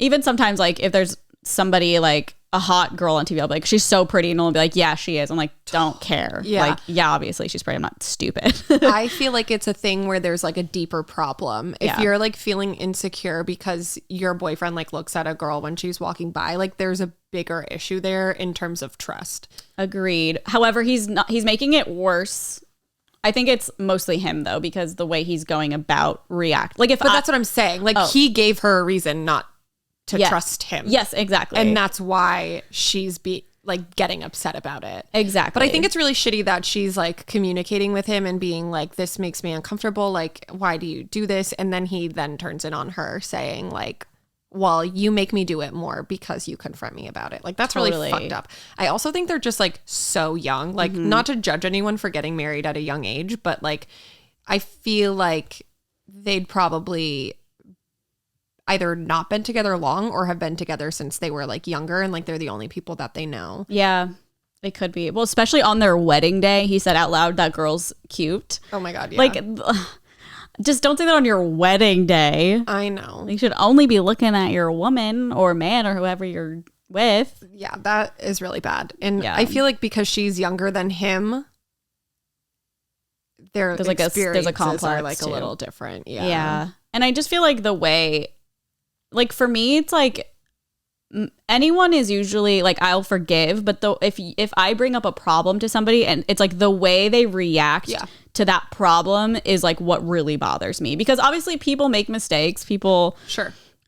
even sometimes like if there's somebody like a hot girl on TV, I'll be like, she's so pretty, and I'll be like, yeah, she is. I'm like, don't care. Yeah. Like, yeah, obviously she's pretty. I'm not stupid. I feel like it's a thing where there's like a deeper problem. If you're like feeling insecure because your boyfriend like looks at a girl when she's walking by, like there's a bigger issue there in terms of trust. Agreed. However, he's making it worse. I think it's mostly him though, because the way he's going about react. Like that's what I'm saying. Like he gave her a reason not to trust him. Yes, exactly. And that's why she's getting upset about it. Exactly. But I think it's really shitty that she's like communicating with him and being like, this makes me uncomfortable. Like, why do you do this? And then he then turns it on her saying like, well, you make me do it more because you confront me about it. Like, that's really fucked up. I also think they're just like so young, like not to judge anyone for getting married at a young age, but like, I feel like they'd probably either not been together long or have been together since they were like younger and like they're the only people that they know. Yeah, it could be. Well, especially on their wedding day, he said out loud that girl's cute. Oh my God, yeah. Like, just don't say that on your wedding day. I know. You should only be looking at your woman or man or whoever you're with. Yeah, that is really bad. And I feel like because she's younger than him, there's like there's a complex are like a little different. Yeah. And I just feel like the way, like for me, it's like anyone is usually like, I'll forgive, but though if I bring up a problem to somebody and it's like the way they react to that problem is like what really bothers me, because obviously people make mistakes, people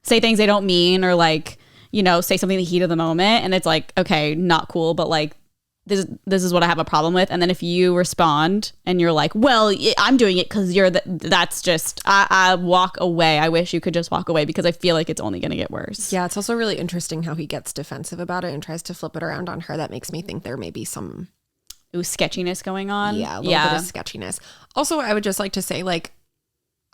say things they don't mean, or like, you know, say something in the heat of the moment, and it's like, okay, not cool, but like this is what I have a problem with. And then if you respond and you're like, well, I'm doing it because you're that's just, I walk away. I wish you could just walk away, because I feel like it's only going to get worse. Yeah, it's also really interesting how he gets defensive about it and tries to flip it around on her. That makes me think there may be some sketchiness going on. Yeah, a little bit of sketchiness. Also, I would just like to say, like,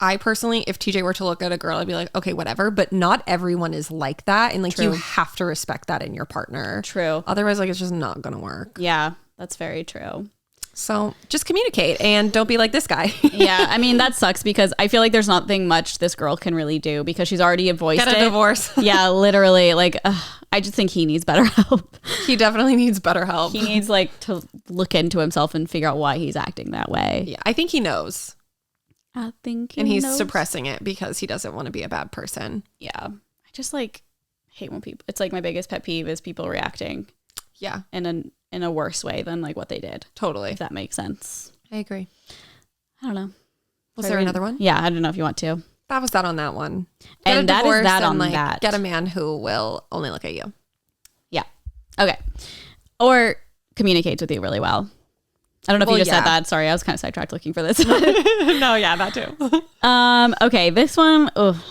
I personally, if TJ were to look at a girl, I'd be like, okay, whatever. But not everyone is like that. And like, you have to respect that in your partner. True. Otherwise, like, it's just not going to work. Yeah, that's very true. So just communicate and don't be like this guy. Yeah, I mean, that sucks, because I feel like there's nothing much this girl can really do, because she's already voiced Get a divorce. Yeah, literally. Like, I just think he needs better help. He definitely needs better help. He needs like to look into himself and figure out why he's acting that way. Yeah, I think he knows. I think he's suppressing it because he doesn't want to be a bad person. Yeah. I just like hate when people, it's like my biggest pet peeve is people reacting. Yeah. In a worse way than like what they did. Totally. If that makes sense. I agree. I don't know. Was there another one? Yeah. I don't know if you want to. That was that on that one. And that is that on that. Get a man who will only look at you. Yeah. Okay. Or communicates with you really well. I don't know if you just said that. Sorry, I was kind of sidetracked looking for this. No, yeah, that too. Okay, this one. The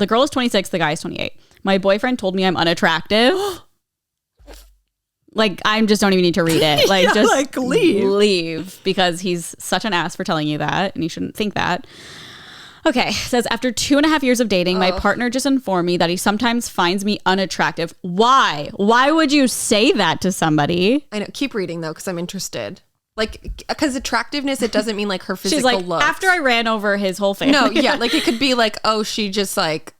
girl is 26, the guy is 28. My boyfriend told me I'm unattractive. Like, I just don't even need to read it. Like, yeah, just like, leave, because he's such an ass for telling you that, and you shouldn't think that. Okay, says, after 2.5 years of dating, my partner just informed me that he sometimes finds me unattractive. Why? Why would you say that to somebody? I know. Keep reading, though, because I'm interested. Like, because attractiveness, it doesn't mean like her physical She's like, looks. after I ran over his whole family. No, yeah, like it could be like, oh, she just like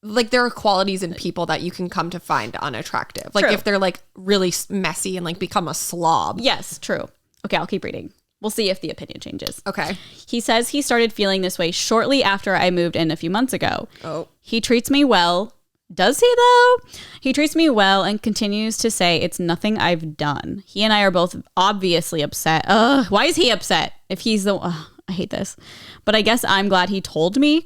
there are qualities in people that you can come to find unattractive. Like if they're like really messy and like become a slob. Yes, true. Okay, I'll keep reading. We'll see if the opinion changes. Okay. He says he started feeling this way shortly after I moved in a few months ago. Oh. He treats me well. Does he though? He treats me well and continues to say it's nothing I've done. He and I are both obviously upset. Why is he upset? If he's the I hate this. But I guess I'm glad he told me, ?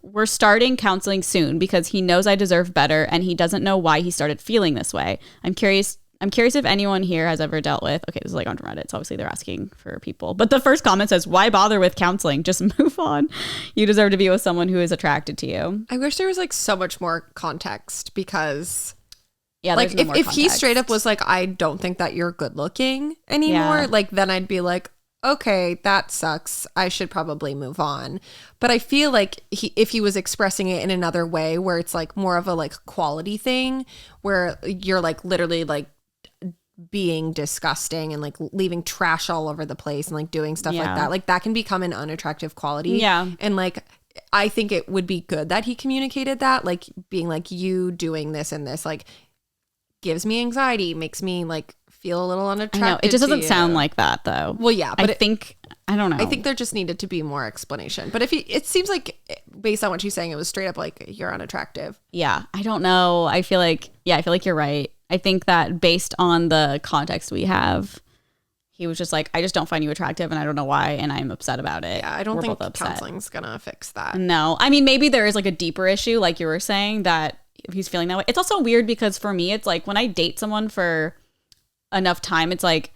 We're starting counseling soon because he knows I deserve better and he doesn't know why he started feeling this way. I'm curious if anyone here has ever dealt with, okay, this is like on Reddit, so obviously they're asking for people. But the first comment says, why bother with counseling? Just move on. You deserve to be with someone who is attracted to you. I wish there was like so much more context, because like if he straight up was like, I don't think that you're good looking anymore, like then I'd be like, okay, that sucks. I should probably move on. But I feel like if he was expressing it in another way where it's like more of a like quality thing where you're like literally like being disgusting and like leaving trash all over the place and like doing stuff like that can become an unattractive quality. Yeah. And like, I think it would be good that he communicated that, like being like, you doing this and this like gives me anxiety, makes me like feel a little unattractive. I know. It just doesn't sound like that though. Well, yeah, but I don't know. I think there just needed to be more explanation. But it seems like based on what she's saying, it was straight up like, you're unattractive. Yeah. I don't know. I feel like you're right. I think that based on the context we have, he was just like, I just don't find you attractive and I don't know why. And I'm upset about it. Yeah. I don't think counseling's going to fix that. No. I mean, maybe there is like a deeper issue, like you were saying, that if he's feeling that way. It's also weird because for me, it's like when I date someone for enough time, it's like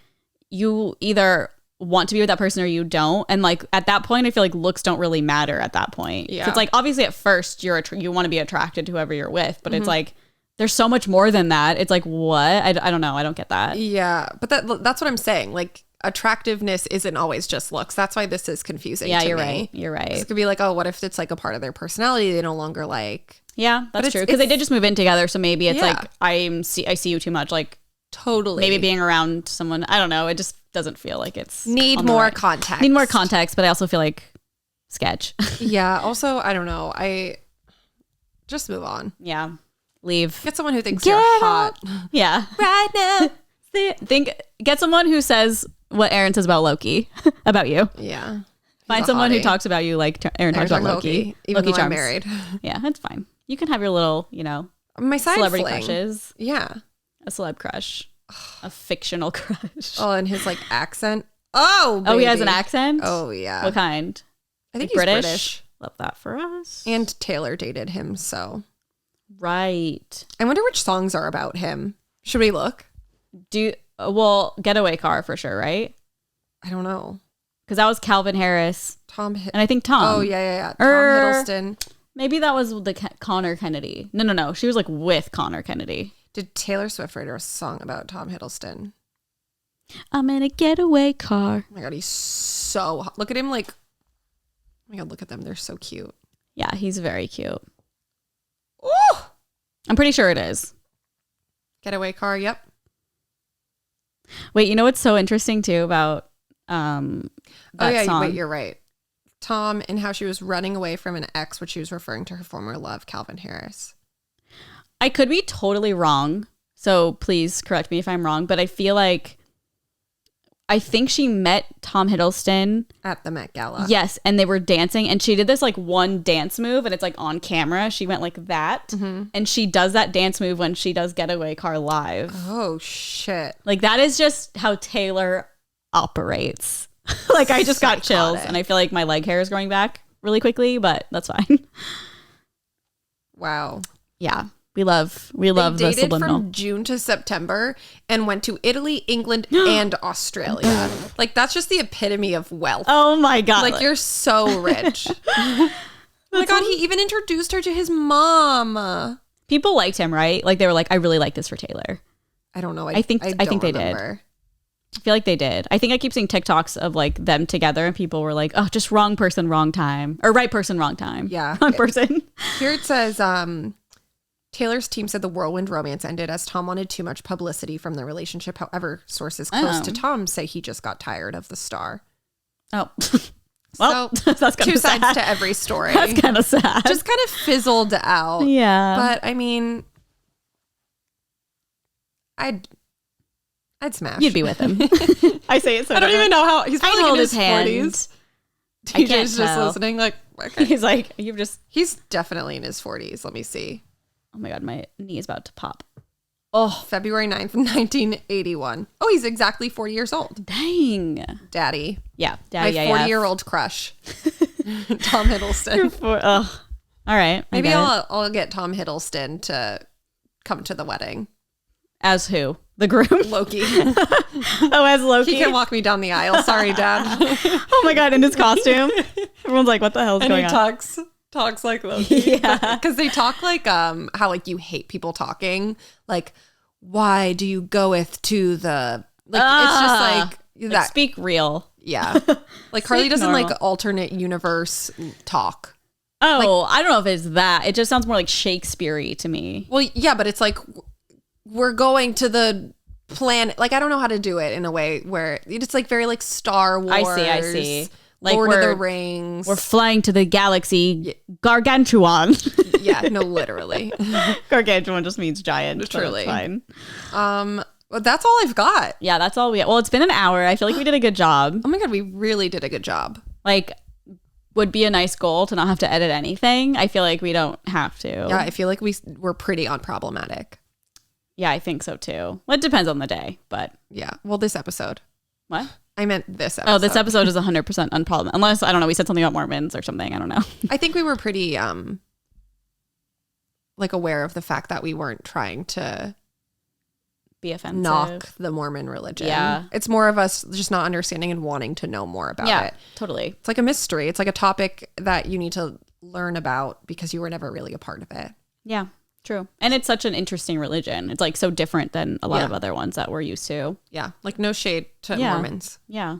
you either want to be with that person or you don't, and like at that point I feel like looks don't really matter at that point. So it's like obviously at first you want to be attracted to whoever you're with, but it's like there's so much more than that. It's like, what? I don't know. I don't get that. Yeah, but that's what I'm saying. Like attractiveness isn't always just looks. That's why this is confusing. Yeah, to you're me. right. You're right. This could be like, oh, what if it's like a part of their personality they no longer like? Yeah, that's true. Because they did just move in together, so maybe it's like I see you too much. Like totally. Maybe being around someone, I don't know. It just doesn't feel like it's need more context. Need more context, but I also feel like sketch. Yeah. Also, I don't know. I just move on. Yeah. Leave. Get someone who thinks you're hot. Yeah. Right now. Get someone who says what Aaron says about Loki about you. Yeah. Find someone who talks about you like Aaron talks about Loki. Even Loki though Charms. I'm married. Yeah, that's fine. You can have your little, My side celebrity fling. crushes. Yeah. A celeb crush. A fictional crush. Oh, and his like accent. Oh, baby. Oh, he has an accent? Oh, yeah. What kind? I think Like he's British. Love that for us. And Taylor dated him, so. Right. I wonder which songs are about him. Should we look? Well, Getaway Car for sure, right? I don't know. Because that was Calvin Harris. And I think Tom. Oh, yeah. Tom Hiddleston. Maybe that was the Connor Kennedy. No. She was like with Connor Kennedy. Did Taylor Swift write a song about Tom Hiddleston? I'm in a getaway car. Oh my God, he's so hot. Look at him like, oh my God, look at them. They're so cute. Yeah, he's very cute. Ooh! I'm pretty sure it is. Getaway car, yep. Wait, you know what's so interesting too about that song? Wait, you're right. Tom and how she was running away from an ex, which she was referring to her former love, Calvin Harris. I could be totally wrong, so please correct me if I'm wrong, but I think she met Tom Hiddleston At the Met Gala. Yes, and they were dancing, and she did this like one dance move, and it's like on camera. She went like that, and she does that dance move when she does Getaway Car live. Oh, shit. Like that is just how Taylor operates. Like I just got chills, and I feel like my leg hair is growing back really quickly, but that's fine. Wow. Yeah. We love the dated subliminal. from June to September and went to Italy, England, and Australia. Like, that's just the epitome of wealth. Oh my God. Like, you're so rich. Oh my God, he even introduced her to his mom. People liked him, right? Like, they were like, I really like this for Taylor. I don't know. I think they did. I feel like they did. I think I keep seeing TikToks of like them together, and people were like, oh, just wrong person, wrong time. Or right person, wrong time. Yeah. Wrong person. Here it says, Taylor's team said the whirlwind romance ended as Tom wanted too much publicity from the relationship. However, sources close to Tom say he just got tired of the star. Oh. Well, so, that's kind two of sad. sides to every story. That's kind of sad. Just kind of fizzled out. Yeah. But, I mean, I'd smash. You'd be with him. I say it so I don't even know how. He's probably hold in his his hand. 40s. I can't TJ's just tell. listening like, okay. He's like, He's definitely in his 40s. Let me see. Oh my God, my knee is about to pop. Oh, February 9th, 1981. Oh, he's exactly 40 years old. Dang. Daddy. Yeah. My 40-year-old crush. Tom Hiddleston. All right. Maybe I'll get Tom Hiddleston to come to the wedding. As who? The groom? Loki. Oh, as Loki? He can walk me down the aisle. Sorry, Dad. Oh my God, in his costume. Everyone's like, what the hell's And going he on? talks like Loki. Yeah. Because they talk like how like you hate people talking. Like, why do you goeth to the like it's just like that speak real. Yeah. Like Carly doesn't normal. like alternate universe talk. Oh, I don't know if it's that. It just sounds more like Shakespeare-y to me. Well, yeah, but it's like we're going to the planet. Like I don't know how to do it in a way where it's like very like Star Wars. I see. Like Lord of the Rings. We're flying to the galaxy Gargantuan. Yeah, no, literally. Gargantuan just means giant. Truly. Fine. Well, that's all I've got. Yeah, that's all we Well, it's been an hour. I feel like we did a good job. Oh my God, we really did a good job. Like, would be a nice goal to not have to edit anything. I feel like we don't have to. Yeah, I feel like we're pretty unproblematic. Yeah, I think so too. Well, it depends on the day, but. Yeah. Well, this episode. What? I meant this episode. Oh, this episode is 100% unproblematic. Unless, I don't know, we said something about Mormons or something. I don't know. I think we were pretty, like aware of the fact that we weren't trying to be offensive. Knock the Mormon religion. Yeah. It's more of us just not understanding and wanting to know more about it. Totally. It's like a mystery. It's like a topic that you need to learn about because you were never really a part of it. Yeah, true. And it's such an interesting religion. It's like so different than a lot of other ones that we're used to. Yeah. Like no shade to Mormons. Yeah.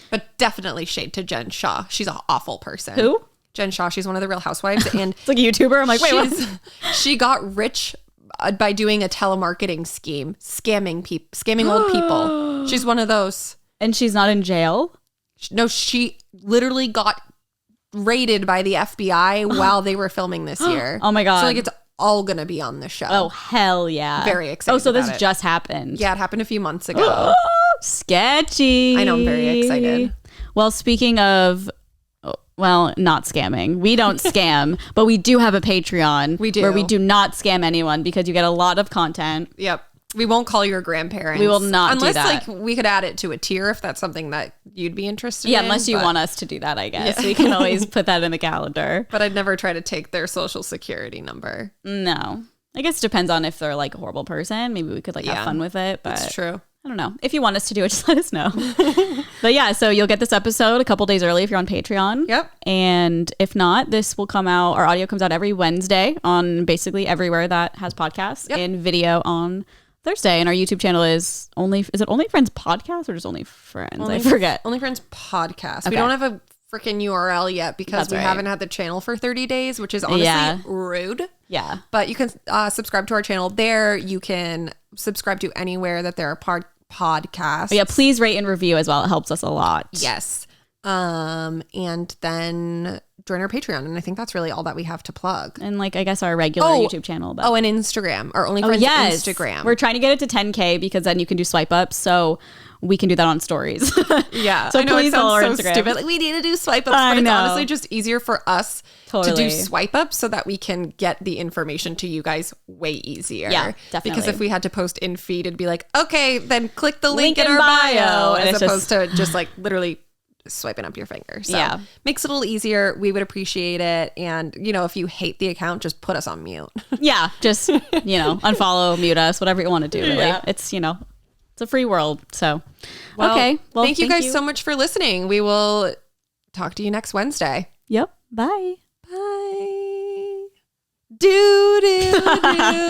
But definitely shade to Jen Shaw. She's an awful person. Who? Jen Shaw. She's one of the Real Housewives. And it's like a YouTuber. I'm like, wait, what? She got rich by doing a telemarketing scheme, scamming old people. She's one of those. And she's not in jail? No, she literally got raided by the FBI while they were filming this year. Oh my God. So like it's all going to be on the show. Oh, hell yeah. Very excited. Oh, so this about it. just happened. Yeah, it happened a few months ago. Sketchy. I know, I'm very excited. Well, speaking of well, not scamming. We don't scam, but we do have a Patreon. We do. Where we do not scam anyone because you get a lot of content. Yep. We won't call your grandparents. We will not do that. Unless, like, we could add it to a tier if that's something that you'd be interested in. Yeah, unless you want us to do that, I guess. Yeah. We can always put that in the calendar. But I'd never try to take their social security number. No. I guess it depends on if they're, like, a horrible person. Maybe we could, like, have fun with it. But that's true. I don't know. If you want us to do it, just let us know. But yeah, so you'll get this episode a couple days early if you're on Patreon. Yep. And if not, this will come out, our audio comes out every Wednesday on basically everywhere that has podcasts, and video on Thursday. And our YouTube channel is it Only Friends Podcast or just Only Friends? I forget. Only Friends Podcast. Okay. We don't have a freaking URL yet because we haven't had the channel for 30 days, which is honestly rude. Yeah. But you can subscribe to our channel there. You can subscribe to anywhere that there are podcasts. But yeah, please rate and review as well. It helps us a lot. Yes. And then join our Patreon. And I think that's really all that we have to plug. And like, I guess our regular YouTube channel. But and Instagram. Our OnlyFriends Instagram. We're trying to get it to 10K because then you can do swipe ups. So we can do that on stories. Yeah. So I know please it follow our sounds so Instagram. stupid. Like, we need to do swipe ups. But it's honestly just easier for us to do swipe ups so that we can get the information to you guys way easier. Yeah, definitely. Because if we had to post in feed, it'd be like, okay, then click the link in our bio. As opposed to just like literally swiping up your finger. So makes it a little easier. We would appreciate it. And, you know, if you hate the account, just put us on mute. Yeah, just, unfollow, mute us, whatever you want to do. Really. Yeah. It's, it's a free world. So, okay. Well, thank you guys so much for listening. We will talk to you next Wednesday. Yep. Bye. Bye. Do, do, do.